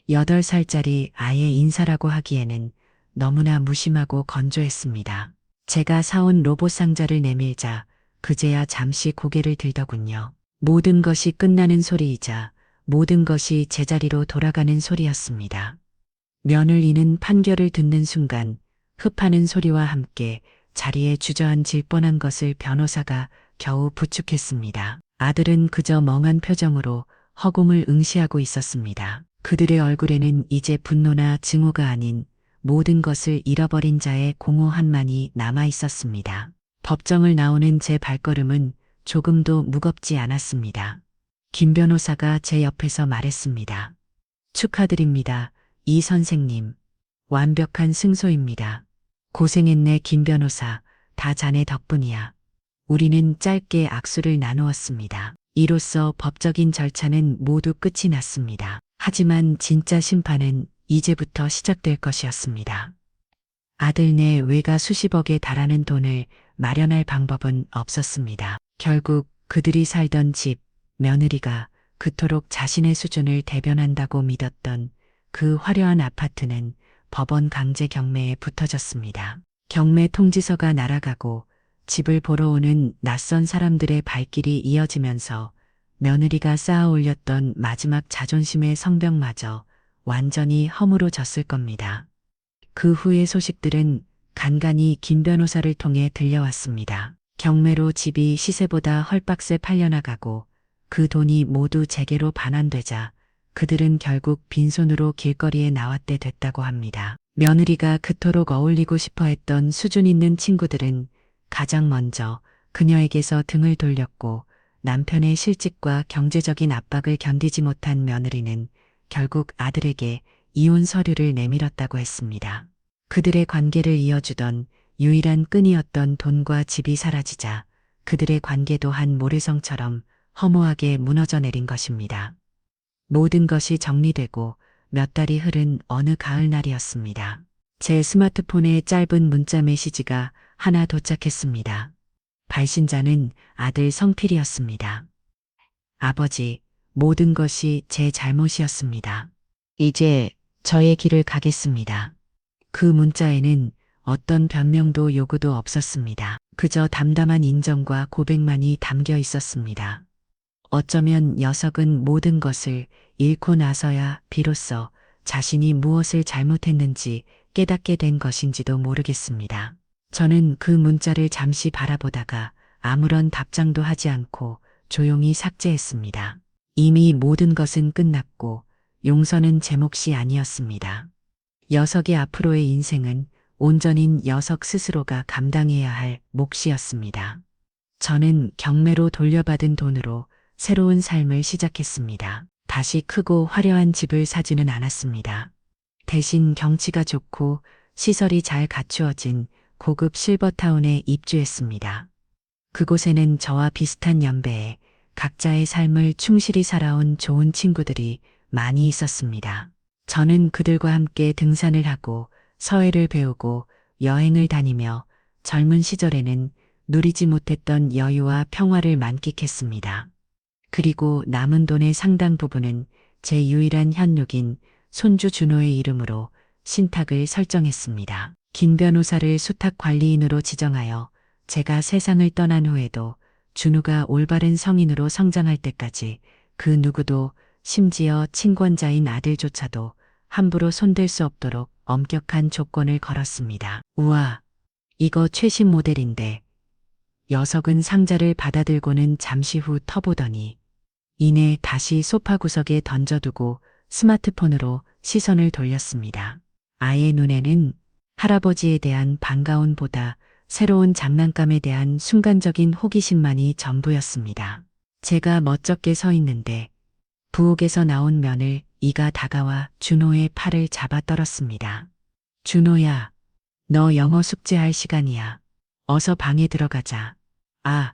8살짜리 아이의 인사라고 하기에는 너무나 무심하고 건조했습니다. 제가 사온 로봇 상자를 내밀자 그제야 잠시 고개를 들더군요. 모든 것이 끝나는 소리이자 모든 것이 제자리로 돌아가는 소리였습니다. 며느리는 판결을 듣는 순간 흡하는 소리와 함께 자리에 주저앉을 뻔한 것을 변호사가 겨우 부축했습니다. 아들은 그저 멍한 표정으로 허공을 응시하고 있었습니다. 그들의 얼굴에는 이제 분노나 증오가 아닌 모든 것을 잃어버린 자의 공허함만이 남아 있었습니다. 법정을 나오는 제 발걸음은 조금도 무겁지 않았습니다. 김 변호사가 제 옆에서 말했습니다. 축하드립니다, 이 선생님. 완벽한 승소입니다. 고생했네 김 변호사. 다 자네 덕분이야. 우리는 짧게 악수를 나누었습니다. 이로써 법적인 절차는 모두 끝이 났습니다. 하지만 진짜 심판은 이제부터 시작될 것이었습니다. 아들네 외가 수십억에 달하는 돈을 마련할 방법은 없었습니다. 결국 그들이 살던 집, 며느리가 그토록 자신의 수준을 대변한다고 믿었던 그 화려한 아파트는 법원 강제 경매에 붙어졌습니다. 경매 통지서가 날아가고 집을 보러 오는 낯선 사람들의 발길이 이어지면서 며느리가 쌓아 올렸던 마지막 자존심의 성벽마저 완전히 허물어졌을 겁니다. 그 후의 소식들은 간간히 김 변호사를 통해 들려왔습니다. 경매로 집이 시세보다 헐박세 팔려나가고 그 돈이 모두 재개로 반환되자 그들은 결국 빈손으로 길거리에 나왔대 됐다고 합니다. 며느리가 그토록 어울리고 싶어 했던 수준 있는 친구들은 가장 먼저 그녀에게서 등을 돌렸고 남편의 실직과 경제적인 압박을 견디지 못한 며느리는 결국 아들에게 이혼 서류를 내밀었다고 했습니다. 그들의 관계를 이어주던 유일한 끈이었던 돈과 집이 사라지자 그들의 관계도 한 모래성처럼 허무하게 무너져 내린 것입니다. 모든 것이 정리되고 몇 달이 흐른 어느 가을날이었습니다. 제 스마트폰에 짧은 문자 메시지가 하나 도착했습니다. 발신자는 아들 성필이었습니다. 아버지, 모든 것이 제 잘못이었습니다. 이제 저의 길을 가겠습니다. 그 문자에는 어떤 변명도 요구도 없었습니다. 그저 담담한 인정과 고백만이 담겨 있었습니다. 어쩌면 녀석은 모든 것을 잃고 나서야 비로소 자신이 무엇을 잘못했는지 깨닫게 된 것인지도 모르겠습니다. 저는 그 문자를 잠시 바라보다가 아무런 답장도 하지 않고 조용히 삭제했습니다. 이미 모든 것은 끝났고 용서는 제 몫이 아니었습니다. 녀석의 앞으로의 인생은 온전히 녀석 스스로가 감당해야 할 몫이었습니다. 저는 경매로 돌려받은 돈으로 새로운 삶을 시작했습니다. 다시 크고 화려한 집을 사지는 않았습니다. 대신 경치가 좋고 시설이 잘 갖추어진 고급 실버타운에 입주했습니다. 그곳에는 저와 비슷한 연배에 각자의 삶을 충실히 살아온 좋은 친구들이 많이 있었습니다. 저는 그들과 함께 등산을 하고 서예를 배우고 여행을 다니며 젊은 시절에는 누리지 못했던 여유와 평화를 만끽했습니다. 그리고 남은 돈의 상당 부분은 제 유일한 현육인 손주 준호의 이름으로 신탁을 설정했습니다. 김 변호사를 수탁 관리인으로 지정하여 제가 세상을 떠난 후에도 준우가 올바른 성인으로 성장할 때까지 그 누구도 심지어 친권자인 아들조차도 함부로 손댈 수 없도록 엄격한 조건을 걸었습니다. 우와, 이거 최신 모델인데. 녀석은 상자를 받아들고는 잠시 후 터보더니 이내 다시 소파 구석에 던져두고 스마트폰으로 시선을 돌렸습니다. 아이의 눈에는 할아버지에 대한 반가움보다 새로운 장난감에 대한 순간적인 호기심만이 전부였습니다. 제가 멋쩍게 서 있는데 부엌에서 나온 며느리 이가 다가와 준호의 팔을 잡아 떨었습니다. 준호야, 너 영어 숙제할 시간이야. 어서 방에 들어가자. 아,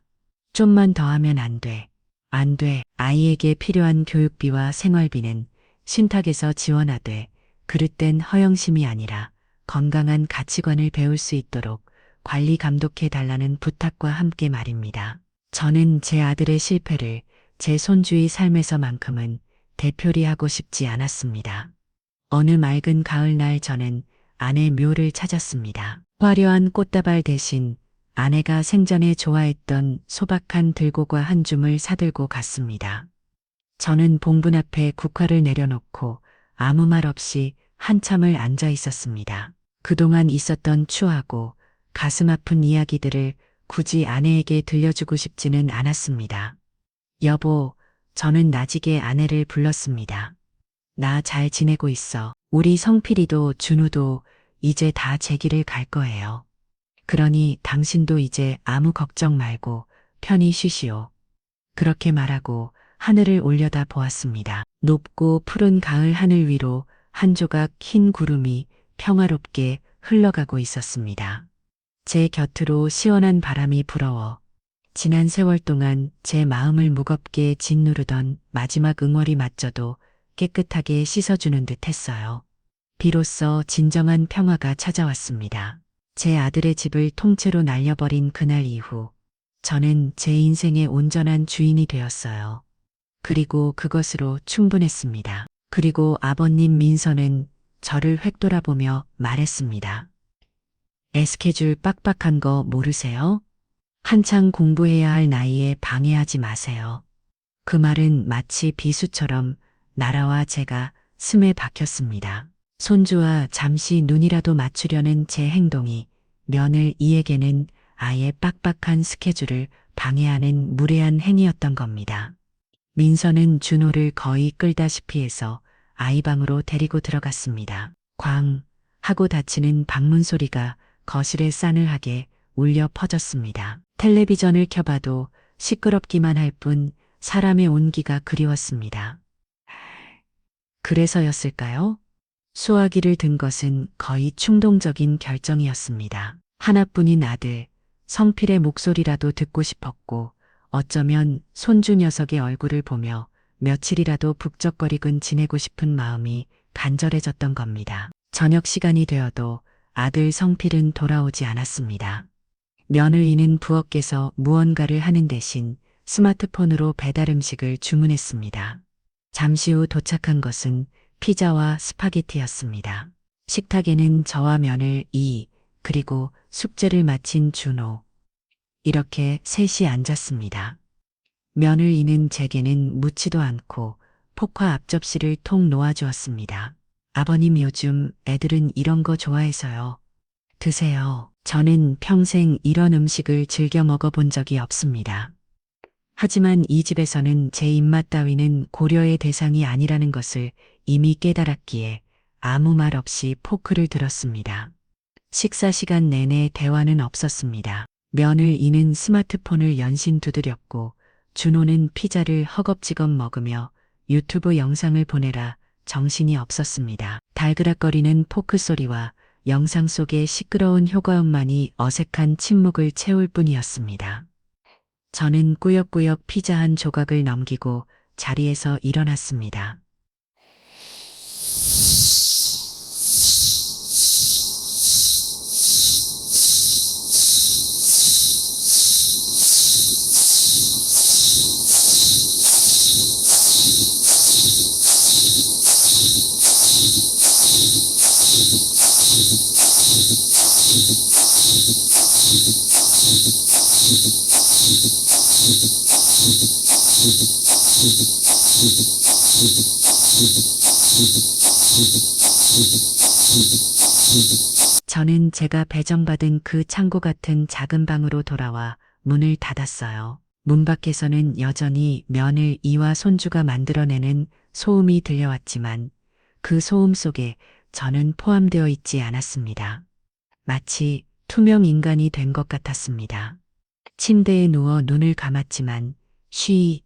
좀만 더 하면 안 돼. 안 돼. 아이에게 필요한 교육비와 생활비는 신탁에서 지원하되 그릇된 허영심이 아니라 건강한 가치관을 배울 수 있도록 관리 감독해 달라는 부탁과 함께 말입니다. 저는 제 아들의 실패를 제 손주의 삶에서만큼은 되풀이 하고 싶지 않았습니다. 어느 맑은 가을날 저는 아내 묘를 찾았습니다. 화려한 꽃다발 대신 아내가 생전에 좋아했던 소박한 들고과 한 줌을 사들고 갔습니다. 저는 봉분 앞에 국화를 내려놓고 아무 말 없이 한참을 앉아 있었습니다. 그동안 있었던 추하고 가슴 아픈 이야기들을 굳이 아내에게 들려주고 싶지는 않았습니다. 여보, 저는 나직에 아내를 불렀습니다. 나 잘 지내고 있어. 우리 성필이도 준우도 이제 다 제 길을 갈 거예요. 그러니 당신도 이제 아무 걱정 말고 편히 쉬시오. 그렇게 말하고 하늘을 올려다 보았습니다. 높고 푸른 가을 하늘 위로 한 조각 흰 구름이 평화롭게 흘러가고 있었습니다. 제 곁으로 시원한 바람이 불어워 지난 세월 동안 제 마음을 무겁게 짓누르던 마지막 응어리마저도 깨끗하게 씻어주는 듯 했어요. 비로소 진정한 평화가 찾아왔습니다. 제 아들의 집을 통째로 날려버린 그날 이후 저는 제 인생의 온전한 주인이 되었어요. 그리고 그것으로 충분했습니다. 그리고 아버님 민서는 저를 획돌아보며 말했습니다. 스케줄 빡빡한 거 모르세요? 한창 공부해야 할 나이에 방해하지 마세요. 그 말은 마치 비수처럼 나라와 제가 숨에 박혔습니다. 손주와 잠시 눈이라도 맞추려는 제 행동이 며느리에게는 아예 빡빡한 스케줄을 방해하는 무례한 행위였던 겁니다. 민서는 준호를 거의 끌다시피 해서 아이 방으로 데리고 들어갔습니다. 꽝 하고 닫히는 방문 소리가 거실에 싸늘하게 울려 퍼졌습니다. 텔레비전을 켜봐도 시끄럽기만 할 뿐 사람의 온기가 그리웠습니다. 그래서였을까요? 수화기를 든 것은 거의 충동적인 결정이었습니다. 하나뿐인 아들, 성필의 목소리라도 듣고 싶었고 어쩌면 손주 녀석의 얼굴을 보며 며칠이라도 북적거리곤 지내고 싶은 마음이 간절해졌던 겁니다. 저녁 시간이 되어도 아들 성필은 돌아오지 않았습니다. 며느리는 부엌에서 무언가를 하는 대신 스마트폰으로 배달 음식을 주문했습니다. 잠시 후 도착한 것은 피자와 스파게티였습니다. 식탁에는 저와 며느리, 그리고 숙제를 마친 준호. 이렇게 셋이 앉았습니다. 며느리는 제게는 묻지도 않고 포카 앞접시를 통 놓아주었습니다. 아버님 요즘 애들은 이런 거 좋아해서요. 드세요. 저는 평생 이런 음식을 즐겨 먹어본 적이 없습니다. 하지만 이 집에서는 제 입맛 따위는 고려의 대상이 아니라는 것을 이미 깨달았기에 아무 말 없이 포크를 들었습니다. 식사 시간 내내 대화는 없었습니다. 며느리는 스마트폰을 연신 두드렸고 준호는 피자를 허겁지겁 먹으며 유튜브 영상을 보내라 정신이 없었습니다. 달그락거리는 포크 소리와 영상 속의 시끄러운 효과음만이 어색한 침묵을 채울 뿐이었습니다. 저는 꾸역꾸역 피자 한 조각을 넘기고 자리에서 일어났습니다. 저는 제가 배정받은 그 창고 같은 작은 방으로 돌아와 문을 닫았어요. 문 밖에서는 여전히 며느리와 손주가 만들어내는 소음이 들려왔지만 그 소음 속에 저는 포함되어 있지 않았습니다. 마치 투명 인간이 된 것 같았습니다. 침대에 누워 눈을 감았지만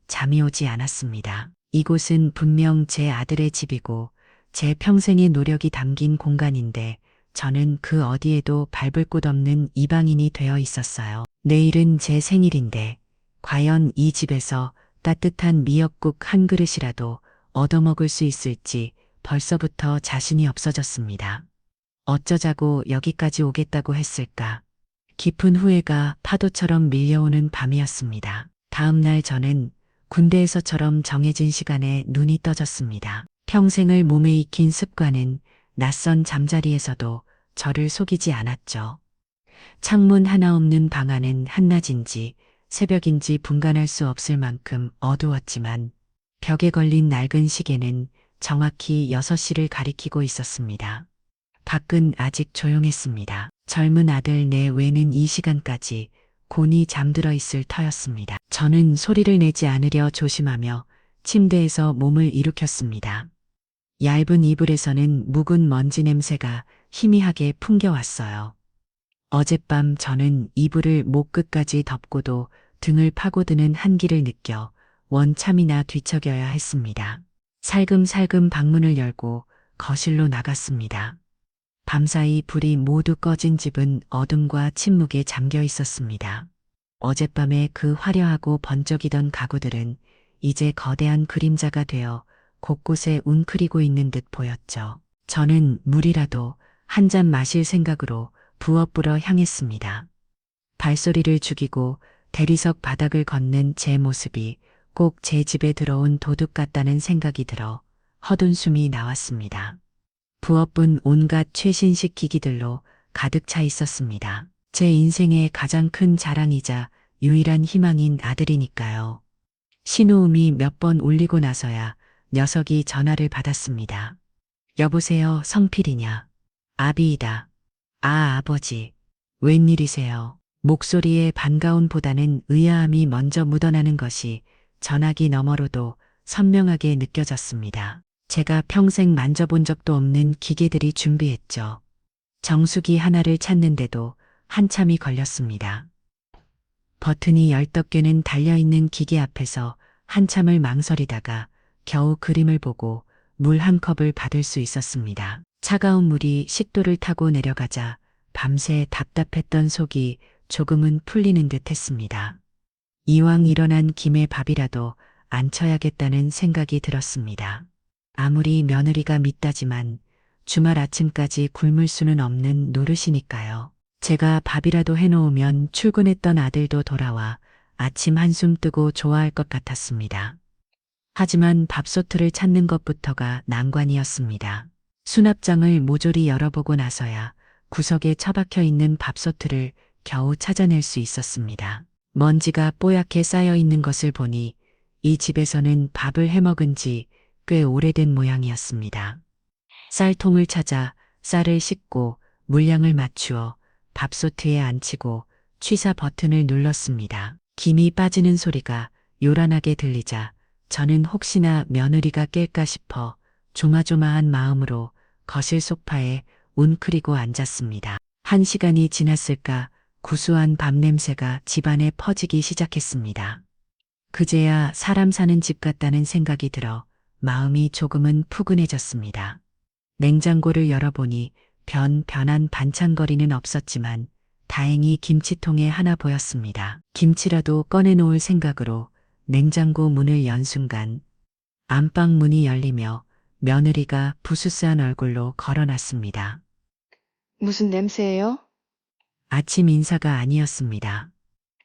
잠이 오지 않았습니다. 이곳은 분명 제 아들의 집이고 제 평생의 노력이 담긴 공간인데 저는 그 어디에도 밟을 곳 없는 이방인이 되어 있었어요. 내일은 제 생일인데 과연 이 집에서 따뜻한 미역국 한 그릇이라도 얻어먹을 수 있을지 벌써부터 자신이 없어졌습니다. 어쩌자고 여기까지 오겠다고 했을까? 깊은 후회가 파도처럼 밀려오는 밤이었습니다. 다음 날 저는 군대에서처럼 정해진 시간에 눈이 떠졌습니다. 평생을 몸에 익힌 습관은 낯선 잠자리에서도 저를 속이지 않았죠. 창문 하나 없는 방 안은 한낮인지 새벽인지 분간할 수 없을 만큼 어두웠지만 벽에 걸린 낡은 시계는 정확히 6시를 가리키고 있었습니다. 밖은 아직 조용했습니다. 젊은 아들 내 외는 이 시간까지 곤히 잠들어 있을 터였습니다. 저는 소리를 내지 않으려 조심하며 침대에서 몸을 일으켰습니다. 얇은 이불에서는 묵은 먼지 냄새가 희미하게 풍겨왔어요. 어젯밤 저는 이불을 목 끝까지 덮고도 등을 파고드는 한기를 느껴 원참이나 뒤척여야 했습니다. 살금살금 방문을 열고 거실로 나갔습니다. 밤사이 불이 모두 꺼진 집은 어둠과 침묵에 잠겨 있었습니다. 어젯밤에 그 화려하고 번쩍이던 가구들은 이제 거대한 그림자가 되어 곳곳에 웅크리고 있는 듯 보였죠. 저는 물이라도 한 잔 마실 생각으로 부엌으로 향했습니다. 발소리를 죽이고 대리석 바닥을 걷는 제 모습이 꼭 제 집에 들어온 도둑 같다는 생각이 들어 허든 숨이 나왔습니다. 부엌은 온갖 최신식 기기들로 가득 차 있었습니다. 제 인생의 가장 큰 자랑이자 유일한 희망인 아들이니까요. 신호음이 몇 번 울리고 나서야 녀석이 전화를 받았습니다. 여보세요, 성필이냐? 아비이다. 아, 아버지. 웬일이세요? 목소리에 반가움보다는 의아함이 먼저 묻어나는 것이 전화기 너머로도 선명하게 느껴졌습니다. 제가 평생 만져본 적도 없는 기계들이 준비했죠. 정수기 하나를 찾는데도 한참이 걸렸습니다. 버튼이 10개는 달려있는 기계 앞에서 한참을 망설이다가 겨우 그림을 보고 물 한 컵을 받을 수 있었습니다. 차가운 물이 식도를 타고 내려가자 밤새 답답했던 속이 조금은 풀리는 듯 했습니다. 이왕 일어난 김에 밥이라도 안 쳐야겠다는 생각이 들었습니다. 아무리 며느리가 밉다지만 주말 아침까지 굶을 수는 없는 노릇이니까요. 제가 밥이라도 해놓으면 출근했던 아들도 돌아와 아침 한숨 뜨고 좋아할 것 같았습니다. 하지만 밥솥을 찾는 것부터가 난관이었습니다. 수납장을 모조리 열어보고 나서야 구석에 처박혀 있는 밥솥을 겨우 찾아낼 수 있었습니다. 먼지가 뽀얗게 쌓여 있는 것을 보니 이 집에서는 밥을 해먹은 지 꽤 오래된 모양이었습니다. 쌀통을 찾아 쌀을 씻고 물량을 맞추어 밥솥에 앉히고 취사 버튼을 눌렀습니다. 김이 빠지는 소리가 요란하게 들리자 저는 혹시나 며느리가 깰까 싶어 조마조마한 마음으로 거실 소파에 웅크리고 앉았습니다. 1시간이 지났을까 구수한 밥 냄새가 집안에 퍼지기 시작했습니다. 그제야 사람 사는 집 같다는 생각이 들어 마음이 조금은 푸근해졌습니다. 냉장고를 열어보니 변한 반찬거리는 없었지만 다행히 김치통에 하나 보였습니다. 김치라도 꺼내놓을 생각으로 냉장고 문을 연 순간 안방 문이 열리며 며느리가 부스스한 얼굴로 걸어놨습니다. 무슨 냄새예요? 아침 인사가 아니었습니다.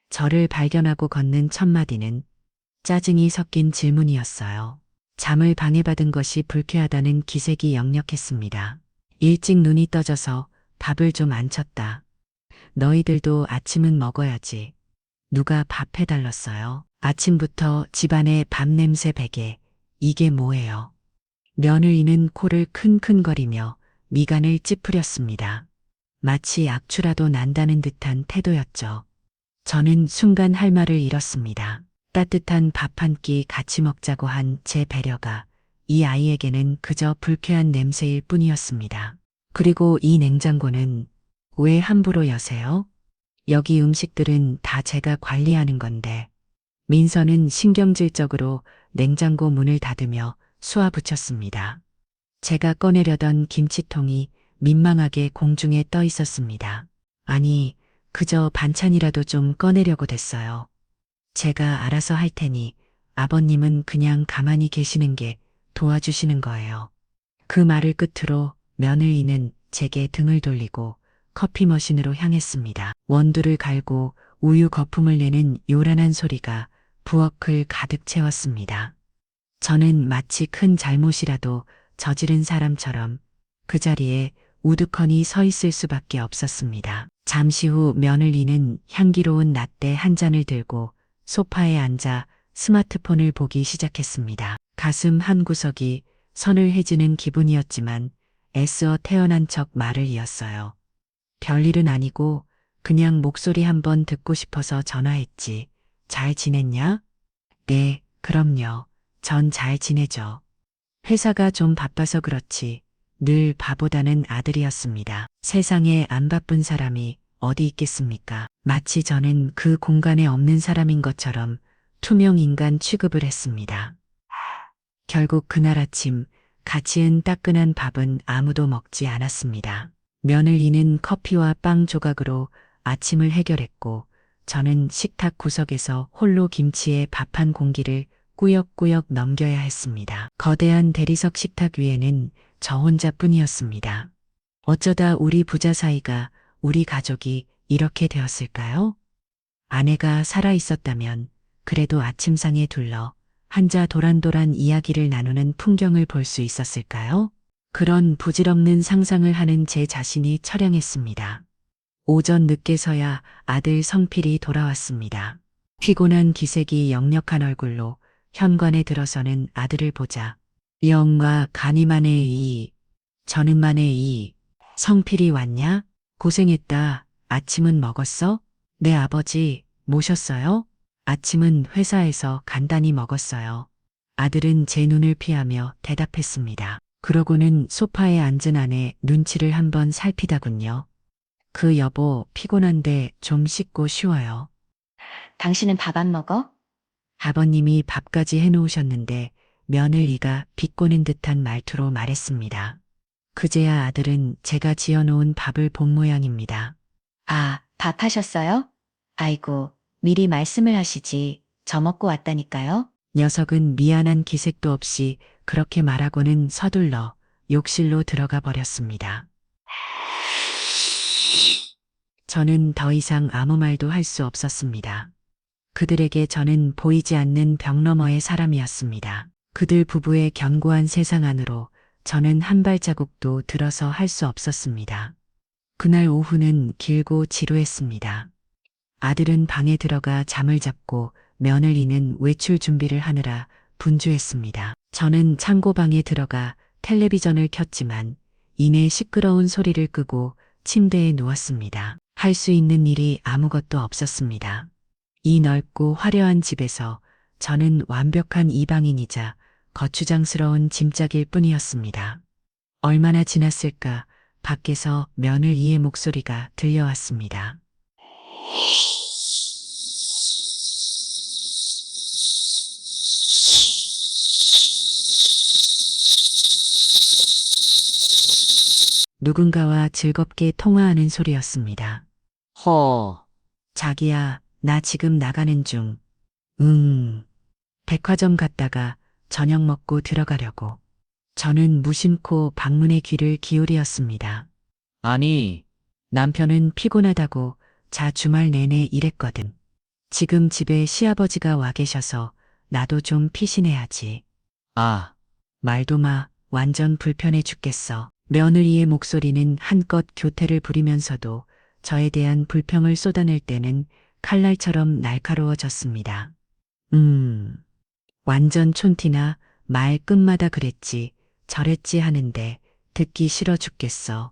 저를 발견하고 건넨 첫 마디는 짜증이 섞인 질문이었어요. 잠을 방해받은 것이 불쾌하다는 기색이 역력했습니다. 일찍 눈이 떠져서 밥을 좀 안 쳤다. 너희들도 아침은 먹어야지. 누가 밥 해달랐어요? 아침부터 집안에 밥 냄새 배게. 이게 뭐예요? 며느리는 코를 킁킁거리며 미간을 찌푸렸습니다. 마치 악취라도 난다는 듯한 태도였죠. 저는 순간 할 말을 잃었습니다. 따뜻한 밥 한 끼 같이 먹자고 한 제 배려가 이 아이에게는 그저 불쾌한 냄새일 뿐이었습니다. 그리고 이 냉장고는 왜 함부로 여세요? 여기 음식들은 다 제가 관리하는 건데. 민서는 신경질적으로 냉장고 문을 닫으며 쏘아붙였습니다. 제가 꺼내려던 김치통이 민망하게 공중에 떠 있었습니다. 아니, 그저 반찬이라도 좀 꺼내려고 됐어요. 제가 알아서 할 테니 아버님은 그냥 가만히 계시는 게 도와주시는 거예요. 그 말을 끝으로 며느리는 제게 등을 돌리고 커피 머신으로 향했습니다. 원두를 갈고 우유 거품을 내는 요란한 소리가 부엌을 가득 채웠습니다. 저는 마치 큰 잘못이라도 저지른 사람처럼 그 자리에 우두커니 서 있을 수밖에 없었습니다. 잠시 후 며느리는 향기로운 라떼 한 잔을 들고 소파에 앉아 스마트폰을 보기 시작했습니다. 가슴 한구석이 서늘해지는 기분이었지만 애써 태어난 척 말을 이었어요. 별일은 아니고 그냥 목소리 한번 듣고 싶어서 전화했지. 잘 지냈냐? 네, 그럼요. 전 잘 지내죠. 회사가 좀 바빠서 그렇지. 늘 바보다는 아들이었습니다. 세상에 안 바쁜 사람이 어디 있겠습니까? 마치 저는 그 공간에 없는 사람인 것처럼 투명 인간 취급을 했습니다. 결국 그날 아침 같이 은 따끈한 밥은 아무도 먹지 않았습니다. 며느리는 커피와 빵 조각으로 아침을 해결했고, 저는 식탁 구석에서 홀로 김치에 밥 한 공기를 꾸역꾸역 넘겨야 했습니다. 거대한 대리석 식탁 위에는 저 혼자뿐이었습니다. 어쩌다 우리 부자 사이가, 우리 가족이 이렇게 되었을까요? 아내가 살아 있었다면 그래도 아침상에 둘러 한자 도란도란 이야기를 나누는 풍경을 볼 수 있었을까요? 그런 부질없는 상상을 하는 제 자신이 처량했습니다. 오전 늦게서야 아들 성필이 돌아왔습니다. 피곤한 기색이 역력한 얼굴로 현관에 들어서는 아들을 보자 영과 간이만의 저는만의 성필이 왔냐? 고생했다. 아침은 먹었어? 네 아버지 모셨어요? 아침은 회사에서 간단히 먹었어요. 아들은 제 눈을 피하며 대답했습니다. 그러고는 소파에 앉은 아내 눈치를 한번 살피다군요. 그 여보 피곤한데 좀 씻고 쉬어요. 당신은 밥 안 먹어? 아버님이 밥까지 해놓으셨는데 며느리가 비꼬는 듯한 말투로 말했습니다. 그제야 아들은 제가 지어놓은 밥을 본 모양입니다. 아, 밥 하셨어요? 아이고, 미리 말씀을 하시지. 저 먹고 왔다니까요. 녀석은 미안한 기색도 없이 그렇게 말하고는 서둘러 욕실로 들어가 버렸습니다. 저는 더 이상 아무 말도 할 수 없었습니다. 그들에게 저는 보이지 않는 벽 너머의 사람이었습니다. 그들 부부의 견고한 세상 안으로 저는 한 발자국도 들어서 할 수 없었습니다. 그날 오후는 길고 지루했습니다. 아들은 방에 들어가 잠을 잡고 며느리는 외출 준비를 하느라 분주했습니다. 저는 창고방에 들어가 텔레비전을 켰지만 이내 시끄러운 소리를 끄고 침대에 누웠습니다. 할 수 있는 일이 아무것도 없었습니다. 이 넓고 화려한 집에서 저는 완벽한 이방인이자 거추장스러운 짐짝일 뿐이었습니다. 얼마나 지났을까 밖에서 며느리의 목소리가 들려왔습니다. 누군가와 즐겁게 통화하는 소리였습니다. 허, 자기야, 나 지금 나가는 중. 백화점 갔다가 저녁 먹고 들어가려고. 저는 무심코 방문의 귀를 기울이었습니다. 아니, 남편은 피곤하다고 주말 내내 일했거든. 지금 집에 시아버지가 와 계셔서 나도 좀 피신해야지. 아, 말도 마, 완전 불편해 죽겠어. 며느리의 목소리는 한껏 교태를 부리면서도 저에 대한 불평을 쏟아낼 때는 칼날처럼 날카로워졌습니다. 완전 촌티나 말 끝마다 그랬지, 저랬지 하는데 듣기 싫어 죽겠어.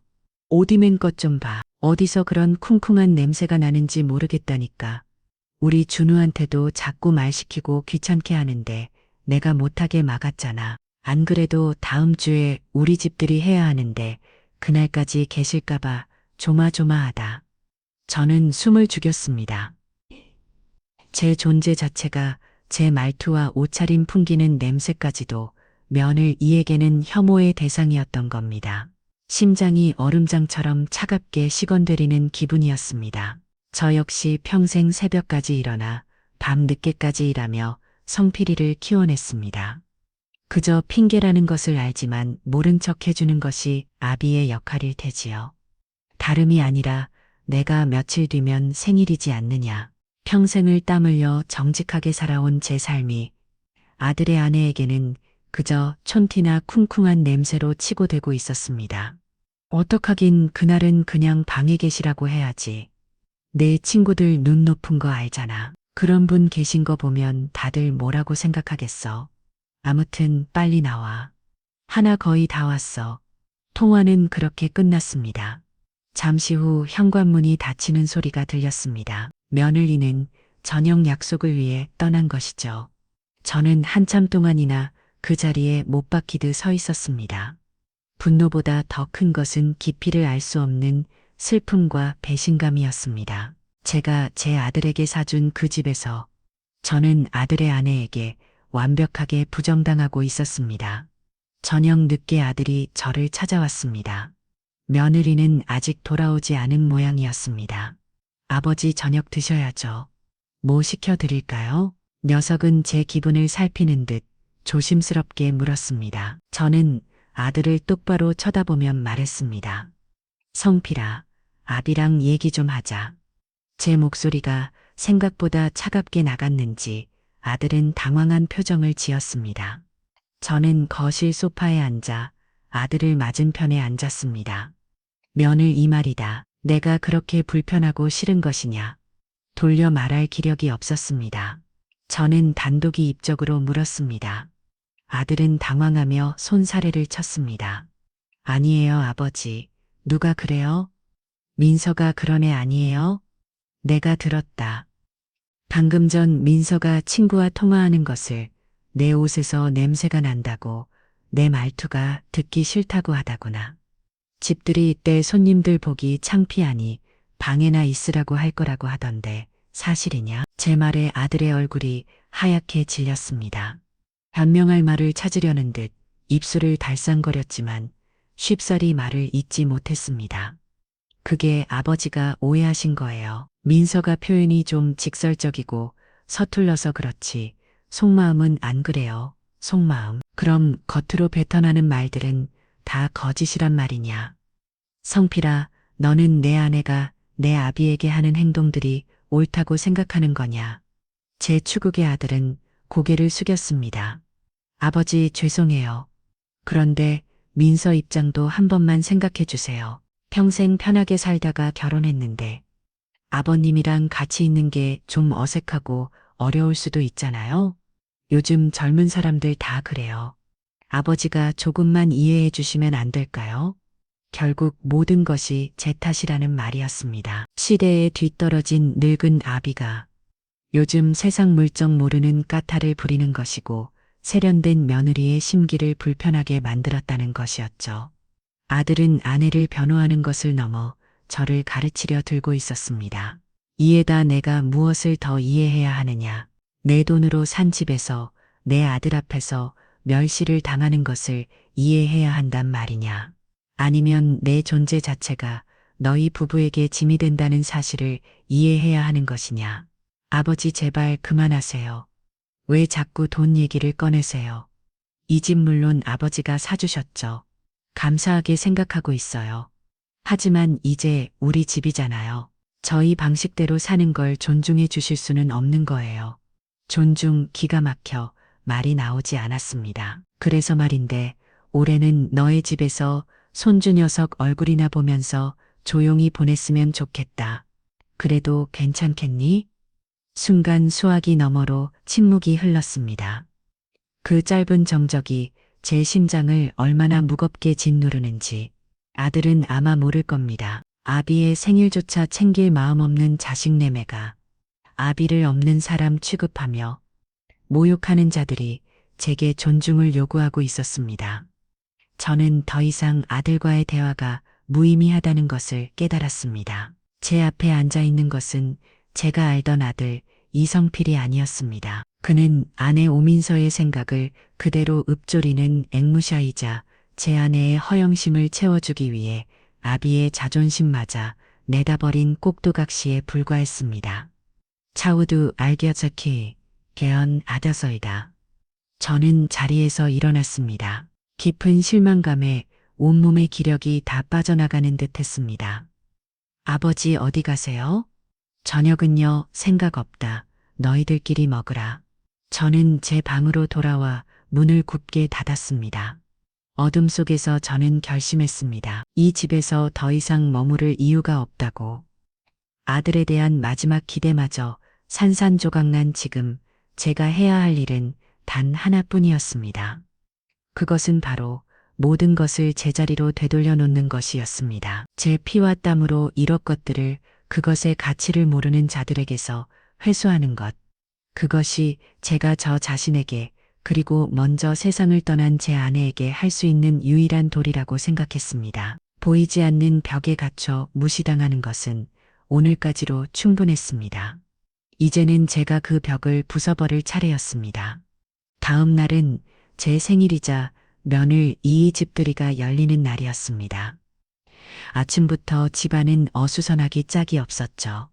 옷 입은 것 좀 봐. 어디서 그런 쿵쿵한 냄새가 나는지 모르겠다니까. 우리 준우한테도 자꾸 말 시키고 귀찮게 하는데 내가 못하게 막았잖아. 안 그래도 다음 주에 우리 집들이 해야 하는데 그날까지 계실까봐 조마조마하다. 저는 숨을 죽였습니다. 제 존재 자체가 제 말투와 옷차림 풍기는 냄새까지도 며느리에게는 혐오의 대상이었던 겁니다. 심장이 얼음장처럼 차갑게 식원되리는 기분이었습니다. 저 역시 평생 새벽까지 일어나 밤 늦게까지 일하며 성필이를 키워냈습니다. 그저 핑계라는 것을 알지만 모른 척 해주는 것이 아비의 역할일 테지요. 다름이 아니라 내가 며칠 뒤면 생일이지 않느냐. 평생을 땀 흘려 정직하게 살아온 제 삶이 아들의 아내에게는 그저 촌티나 쿵쿵한 냄새로 치고되고 있었습니다. 어떡하긴 그날은 그냥 방에 계시라고 해야지. 내 친구들 눈 높은 거 알잖아. 그런 분 계신 거 보면 다들 뭐라고 생각하겠어. 아무튼 빨리 나와. 하나 거의 다 왔어. 통화는 그렇게 끝났습니다. 잠시 후 현관문이 닫히는 소리가 들렸습니다. 며느리는 저녁 약속을 위해 떠난 것이죠. 저는 한참 동안이나 그 자리에 못 박히듯 서 있었습니다. 분노보다 더 큰 것은 깊이를 알 수 없는 슬픔과 배신감이었습니다. 제가 제 아들에게 사준 그 집에서 저는 아들의 아내에게 완벽하게 부정당하고 있었습니다. 저녁 늦게 아들이 저를 찾아왔습니다. 며느리는 아직 돌아오지 않은 모양이었습니다. 아버지 저녁 드셔야죠. 뭐 시켜드릴까요? 녀석은 제 기분을 살피는 듯 조심스럽게 물었습니다. 저는 아들을 똑바로 쳐다보면 말했습니다. 성필아, 아비랑 얘기 좀 하자. 제 목소리가 생각보다 차갑게 나갔는지 아들은 당황한 표정을 지었습니다. 저는 거실 소파에 앉아 아들을 맞은편에 앉았습니다. 며느 이 말이다. 내가 그렇게 불편하고 싫은 것이냐. 돌려 말할 기력이 없었습니다. 저는 단독이 입적으로 물었습니다. 아들은 당황하며 손사래를 쳤습니다. 아니에요, 아버지. 누가 그래요? 민서가 그런 애 아니에요? 내가 들었다. 방금 전 민서가 친구와 통화하는 것을 내 옷에서 냄새가 난다고, 내 말투가 듣기 싫다고 하다구나. 집들이 이때 손님들 보기 창피하니 방에나 있으라고 할 거라고 하던데 사실이냐? 제 말에 아들의 얼굴이 하얗게 질렸습니다. 변명할 말을 찾으려는 듯 입술을 달싹거렸지만 쉽사리 말을 잇지 못했습니다. 그게 아버지가 오해하신 거예요. 민서가 표현이 좀 직설적이고 서툴러서 그렇지 속마음은 안 그래요. 속마음. 그럼 겉으로 뱉어나는 말들은 다 거짓이란 말이냐. 성필아, 너는 내 아내가 내 아비에게 하는 행동들이 옳다고 생각하는 거냐. 제 추국의 아들은 고개를 숙였습니다. 아버지 죄송해요. 그런데 민서 입장도 한 번만 생각해 주세요. 평생 편하게 살다가 결혼했는데 아버님이랑 같이 있는 게 좀 어색하고 어려울 수도 있잖아요. 요즘 젊은 사람들 다 그래요. 아버지가 조금만 이해해 주시면 안 될까요? 결국 모든 것이 제 탓이라는 말이었습니다. 시대에 뒤떨어진 늙은 아비가 요즘 세상 물정 모르는 까탈을 부리는 것이고 세련된 며느리의 심기를 불편하게 만들었다는 것이었죠. 아들은 아내를 변호하는 것을 넘어 저를 가르치려 들고 있었습니다. 이에다 내가 무엇을 더 이해해야 하느냐. 내 돈으로 산 집에서 내 아들 앞에서 멸시를 당하는 것을 이해해야 한단 말이냐. 아니면 내 존재 자체가 너희 부부에게 짐이 된다는 사실을 이해해야 하는 것이냐. 아버지 제발 그만하세요. 왜 자꾸 돈 얘기를 꺼내세요. 이 집 물론 아버지가 사주셨죠. 감사하게 생각하고 있어요. 하지만 이제 우리 집이잖아요. 저희 방식대로 사는 걸 존중해 주실 수는 없는 거예요. 존중 기가 막혀 말이 나오지 않았습니다. 그래서 말인데 올해는 너의 집에서 손주 녀석 얼굴이나 보면서 조용히 보냈으면 좋겠다. 그래도 괜찮겠니? 순간 수화기 너머로 침묵이 흘렀습니다. 그 짧은 정적이 제 심장을 얼마나 무겁게 짓누르는지 아들은 아마 모를 겁니다. 아비의 생일조차 챙길 마음 없는 자식 내매가 아비를 없는 사람 취급하며 모욕하는 자들이 제게 존중을 요구하고 있었습니다. 저는 더 이상 아들과의 대화가 무의미하다는 것을 깨달았습니다. 제 앞에 앉아 있는 것은 제가 알던 아들 이성필이 아니었습니다. 그는 아내 오민서의 생각을 그대로 읊조리는 앵무샤이자 제 아내의 허영심을 채워주기 위해 아비의 자존심마저 내다버린 꼭두각시에 불과했습니다. 차우두 알겨자키 개언 아다서이다. 저는 자리에서 일어났습니다. 깊은 실망감에 온몸의 기력이 다 빠져나가는 듯 했습니다. 아버지 어디 가세요? 저녁은요, 생각 없다. 너희들끼리 먹으라. 저는 제 방으로 돌아와 문을 굳게 닫았습니다. 어둠 속에서 저는 결심했습니다. 이 집에서 더 이상 머무를 이유가 없다고. 아들에 대한 마지막 기대마저 산산조각난 지금 제가 해야 할 일은 단 하나뿐이었습니다. 그것은 바로 모든 것을 제자리로 되돌려 놓는 것이었습니다. 제 피와 땀으로 1억 것들을 그것의 가치를 모르는 자들에게서 회수하는 것. 그것이 제가 저 자신에게 그리고 먼저 세상을 떠난 제 아내에게 할 수 있는 유일한 도리라고 생각했습니다. 보이지 않는 벽에 갇혀 무시당하는 것은 오늘까지로 충분했습니다. 이제는 제가 그 벽을 부숴버릴 차례였습니다. 다음 날은 제 생일이자 며느 이의 집들이가 열리는 날이었습니다. 아침부터 집안은 어수선하기 짝이 없었죠.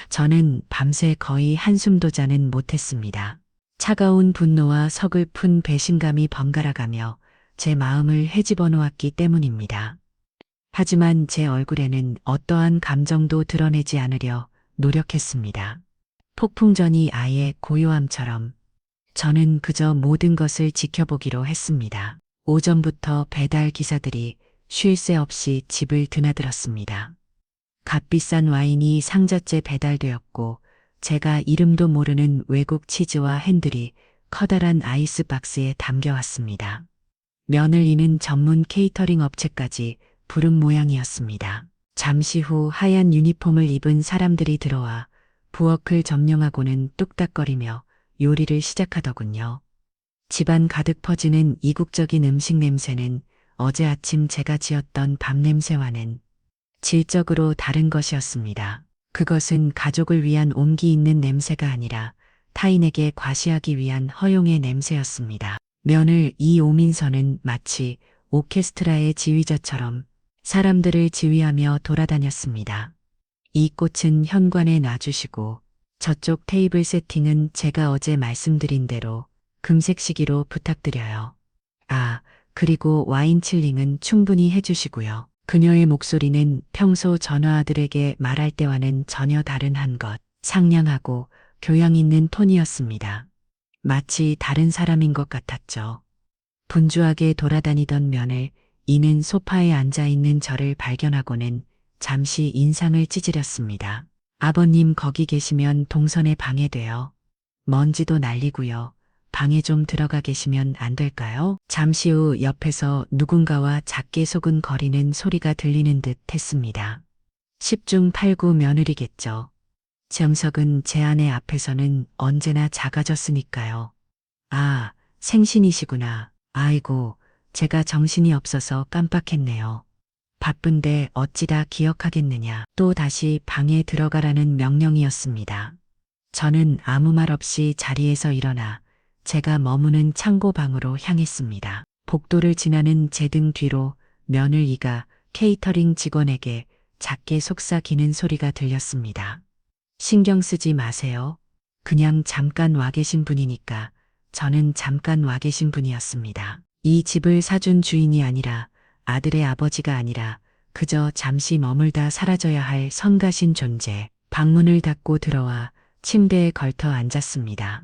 저는 밤새 거의 한숨도 자는 못했습니다. 차가운 분노와 서글픈 배신감이 번갈아가며 제 마음을 헤집어 놓았기 때문입니다. 하지만 제 얼굴에는 어떠한 감정도 드러내지 않으려 노력했습니다. 폭풍전이 아예 고요함처럼 저는 그저 모든 것을 지켜보기로 했습니다. 오전부터 배달 기사들이 쉴 새 없이 집을 드나들었습니다. 값비싼 와인이 상자째 배달되었고 제가 이름도 모르는 외국 치즈와 햄들이 커다란 아이스박스에 담겨왔습니다. 면을 이는 전문 케이터링 업체까지 부른 모양이었습니다. 잠시 후 하얀 유니폼을 입은 사람들이 들어와 부엌을 점령하고는 뚝딱거리며 요리를 시작하더군요. 집안 가득 퍼지는 이국적인 음식 냄새는 어제 아침 제가 지었던 밥 냄새와는 질적으로 다른 것이었습니다. 그것은 가족을 위한 온기 있는 냄새가 아니라 타인에게 과시하기 위한 허용의 냄새였습니다. 며느리 이오민서는 마치 오케스트라의 지휘자처럼 사람들을 지휘하며 돌아다녔습니다. 이 꽃은 현관에 놔주시고 저쪽 테이블 세팅은 제가 어제 말씀드린 대로 금색 시기로 부탁드려요. 아, 그리고 와인 칠링은 충분히 해주시고요. 그녀의 목소리는 평소 전화아들에게 말할 때와는 전혀 다른 한 것, 상냥하고 교양 있는 톤이었습니다. 마치 다른 사람인 것 같았죠. 분주하게 돌아다니던 면을 이는 소파에 앉아있는 저를 발견하고는 잠시 인상을 찌푸렸습니다. 아버님 거기 계시면 동선에 방해돼요. 먼지도 날리고요. 방에 좀 들어가 계시면 안 될까요? 잠시 후 옆에서 누군가와 작게 소근거리는 소리가 들리는 듯 했습니다. 10중 8구 며느리겠죠. 정석은 제 아내 앞에서는 언제나 작아졌으니까요. 아, 생신이시구나. 아이고, 제가 정신이 없어서 깜빡했네요. 바쁜데 어찌다 기억하겠느냐. 또 다시 방에 들어가라는 명령이었습니다. 저는 아무 말 없이 자리에서 일어나 제가 머무는 창고방으로 향했습니다. 복도를 지나는 제 등 뒤로 며느리가 케이터링 직원에게 작게 속삭이는 소리가 들렸습니다. 신경 쓰지 마세요. 그냥 잠깐 와 계신 분이니까. 저는 잠깐 와 계신 분이었습니다. 이 집을 사준 주인이 아니라 아들의 아버지가 아니라 그저 잠시 머물다 사라져야 할 성가신 존재. 방문을 닫고 들어와 침대에 걸터 앉았습니다.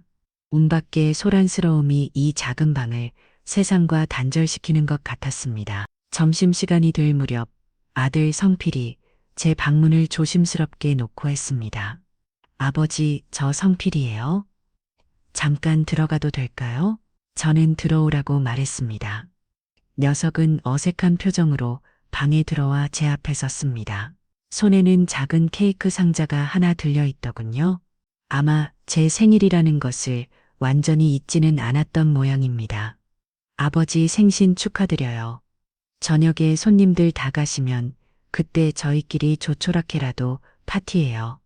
운밖의 소란스러움이 이 작은 방을 세상과 단절시키는 것 같았습니다. 점심시간이 될 무렵 아들 성필이 제 방문을 조심스럽게 놓고 했습니다. 아버지, 저 성필이에요. 잠깐 들어가도 될까요? 저는 들어오라고 말했습니다. 녀석은 어색한 표정으로 방에 들어와 제 앞에 섰습니다. 손에는 작은 케이크 상자가 하나 들려 있더군요. 아마 제 생일이라는 것을 완전히 잊지는 않았던 모양입니다. 아버지 생신 축하드려요. 저녁에 손님들 다 가시면 그때 저희끼리 조촐하게라도 파티해요.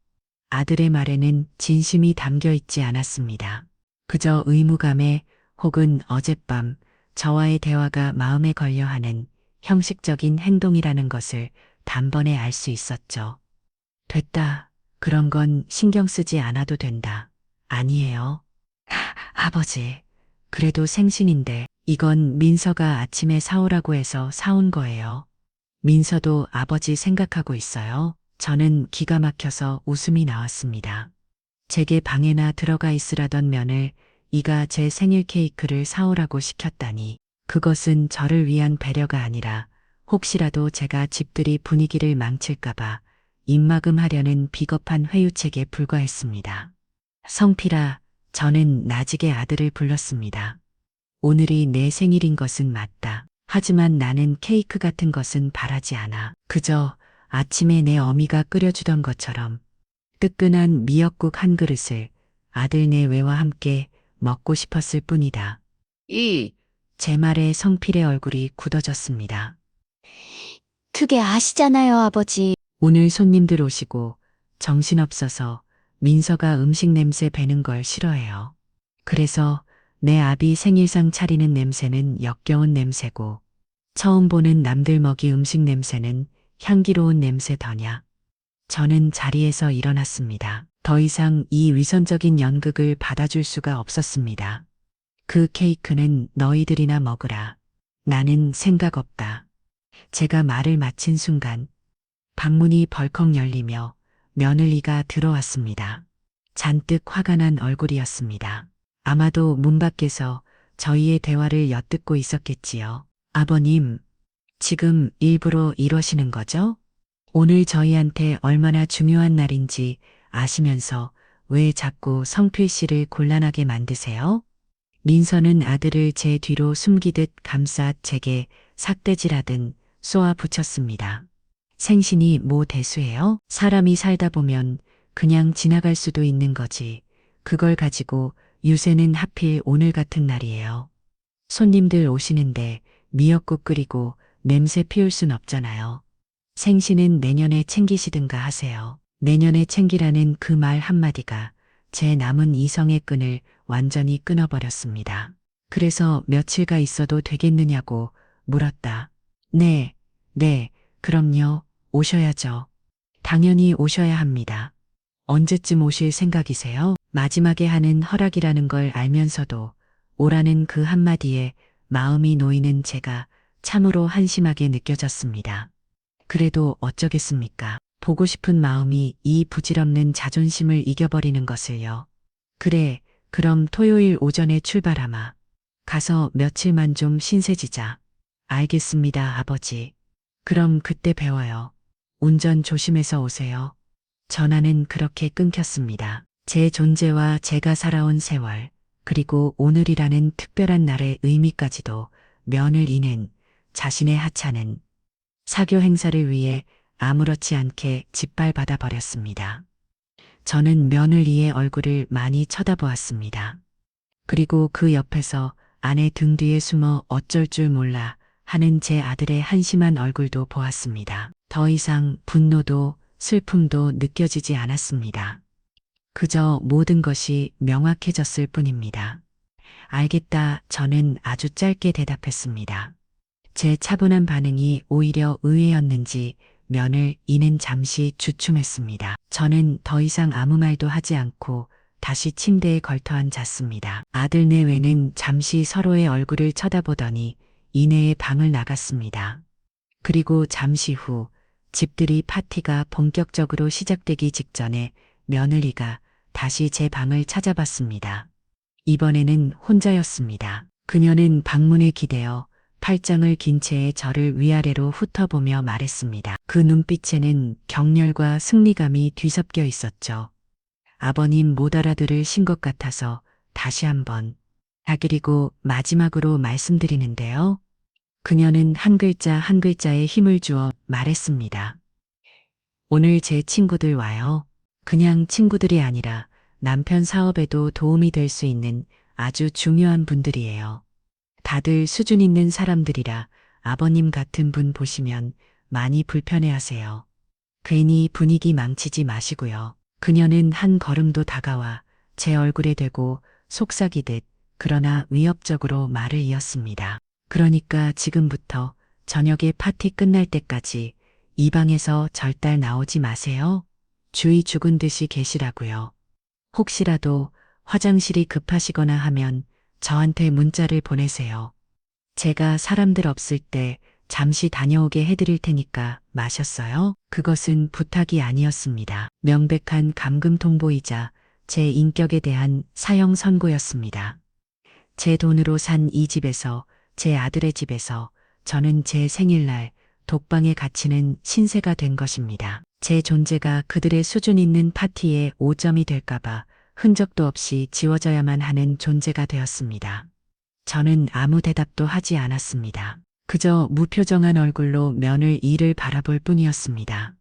아들의 말에는 진심이 담겨 있지 않았습니다. 그저 의무감에 혹은 어젯밤 저와의 대화가 마음에 걸려 하는 형식적인 행동이라는 것을 단번에 알 수 있었죠. 됐다. 그런 건 신경 쓰지 않아도 된다. 아니에요. 아버지, 그래도 생신인데 이건 민서가 아침에 사오라고 해서 사온 거예요. 민서도 아버지 생각하고 있어요. 저는 기가 막혀서 웃음이 나왔습니다. 제게 방에나 들어가 있으라던 면을 이가 제 생일 케이크를 사오라고 시켰다니 그것은 저를 위한 배려가 아니라 혹시라도 제가 집들이 분위기를 망칠까봐 입막음하려는 비겁한 회유책에 불과했습니다. 성필아, 저는 나직의 아들을 불렀습니다. 오늘이 내 생일인 것은 맞다. 하지만 나는 케이크 같은 것은 바라지 않아. 그저 아침에 내 어미가 끓여주던 것처럼 뜨끈한 미역국 한 그릇을 아들 내외와 함께 먹고 싶었을 뿐이다. 제 말에 성필의 얼굴이 굳어졌습니다. 그게 아시잖아요, 아버지. 오늘 손님들 오시고 정신없어서 민서가 음식 냄새 배는 걸 싫어해요. 그래서 내 아비 생일상 차리는 냄새는 역겨운 냄새고 처음 보는 남들 먹이 음식 냄새는 향기로운 냄새더냐. 저는 자리에서 일어났습니다. 더 이상 이 위선적인 연극을 받아줄 수가 없었습니다. 그 케이크는 너희들이나 먹으라. 나는 생각 없다. 제가 말을 마친 순간 방문이 벌컥 열리며 며느리가 들어왔습니다. 잔뜩 화가 난 얼굴이었습니다. 아마도 문 밖에서 저희의 대화를 엿듣고 있었겠지요. 아버님, 지금 일부러 이러시는 거죠? 오늘 저희한테 얼마나 중요한 날인지 아시면서 왜 자꾸 성필 씨를 곤란하게 만드세요? 민서는 아들을 제 뒤로 숨기듯 감싸 제게 삭대질하듯 쏘아 붙였습니다. 생신이 뭐 대수예요? 사람이 살다 보면 그냥 지나갈 수도 있는 거지. 그걸 가지고 유세는 하필 오늘 같은 날이에요. 손님들 오시는데 미역국 끓이고 냄새 피울 순 없잖아요. 생신은 내년에 챙기시든가 하세요. 내년에 챙기라는 그 말 한마디가 제 남은 이성의 끈을 완전히 끊어버렸습니다. 그래서 며칠가 있어도 되겠느냐고 물었다. 네, 그럼요. 오셔야죠. 당연히 오셔야 합니다. 언제쯤 오실 생각이세요? 마지막에 하는 허락이라는 걸 알면서도 오라는 그 한마디에 마음이 놓이는 제가 참으로 한심하게 느껴졌습니다. 그래도 어쩌겠습니까? 보고 싶은 마음이 이 부질없는 자존심을 이겨버리는 것을요. 그래, 그럼 토요일 오전에 출발하마. 가서 며칠만 좀 신세지자. 알겠습니다, 아버지. 그럼 그때 뵈어요. 운전 조심해서 오세요. 전화는 그렇게 끊겼습니다. 제 존재와 제가 살아온 세월, 그리고 오늘이라는 특별한 날의 의미까지도 며느리는 자신의 하찮은 사교 행사를 위해 아무렇지 않게 짓밟아다 버렸습니다. 저는 며느리의 얼굴을 많이 쳐다보았습니다. 그리고 그 옆에서 아내 등 뒤에 숨어 어쩔 줄 몰라 하는 제 아들의 한심한 얼굴도 보았습니다. 더 이상 분노도 슬픔도 느껴지지 않았습니다. 그저 모든 것이 명확해졌을 뿐입니다. 알겠다, 저는 아주 짧게 대답했습니다. 제 차분한 반응이 오히려 의외였는지 며느리는 잠시 주춤했습니다. 저는 더 이상 아무 말도 하지 않고 다시 침대에 걸터 앉았습니다. 아들 내외는 잠시 서로의 얼굴을 쳐다보더니 이내에 방을 나갔습니다. 그리고 잠시 후 집들이 파티가 본격적으로 시작되기 직전에 며느리가 다시 제 방을 찾아봤습니다. 이번에는 혼자였습니다. 그녀는 방문에 기대어 팔짱을 긴 채에 저를 위아래로 훑어보며 말했습니다. 그 눈빛에는 격렬과 승리감이 뒤섞여 있었죠. 아버님 못 알아들으신 것 같아서 다시 한번. 그리고 마지막으로 말씀드리는데요. 그녀는 한 글자 한 글자에 힘을 주어 말했습니다. 오늘 제 친구들 와요. 그냥 친구들이 아니라 남편 사업에도 도움이 될 수 있는 아주 중요한 분들이에요. 다들 수준 있는 사람들이라 아버님 같은 분 보시면 많이 불편해하세요. 괜히 분위기 망치지 마시고요. 그녀는 한 걸음도 다가와 제 얼굴에 대고 속삭이듯 그러나 위협적으로 말을 이었습니다. 그러니까 지금부터 저녁에 파티 끝날 때까지 이 방에서 절대 나오지 마세요. 주의 죽은 듯이 계시라고요. 혹시라도 화장실이 급하시거나 하면 저한테 문자를 보내세요. 제가 사람들 없을 때 잠시 다녀오게 해드릴 테니까 마셨어요? 그것은 부탁이 아니었습니다. 명백한 감금 통보이자 제 인격에 대한 사형 선고였습니다. 제 돈으로 산 이 집에서, 제 아들의 집에서 저는 제 생일날 독방에 갇히는 신세가 된 것입니다. 제 존재가 그들의 수준 있는 파티에 오점이 될까봐 흔적도 없이 지워져야만 하는 존재가 되었습니다. 저는 아무 대답도 하지 않았습니다. 그저 무표정한 얼굴로 며느리를 바라볼 뿐이었습니다.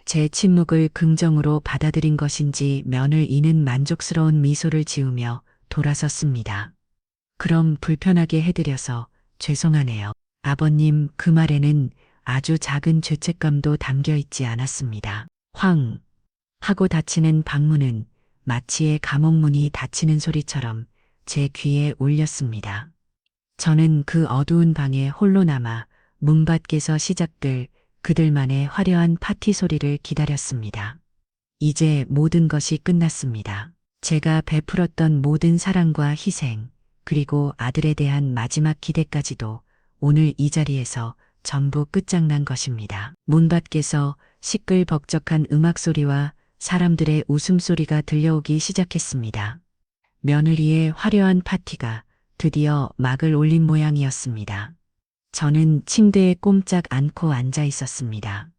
제 침묵을 긍정으로 받아들인 것인지 며느리는 만족스러운 미소를 지으며 돌아섰습니다. 그럼 불편하게 해드려서 죄송하네요. 아버님, 그 말에는 아주 작은 죄책감도 담겨 있지 않았습니다. 황! 하고 닫히는 방문은 마치의 감옥문이 닫히는 소리처럼 제 귀에 울렸습니다. 저는 그 어두운 방에 홀로 남아 문 밖에서 시작될 그들만의 화려한 파티 소리를 기다렸습니다. 이제 모든 것이 끝났습니다. 제가 베풀었던 모든 사랑과 희생, 그리고 아들에 대한 마지막 기대까지도 오늘 이 자리에서 전부 끝장난 것입니다. 문 밖에서 시끌벅적한 음악 소리와 사람들의 웃음소리가 들려오기 시작했습니다. 며느리의 화려한 파티가 드디어 막을 올린 모양이었습니다. 저는 침대에 꼼짝 않고 앉아 있었습니다.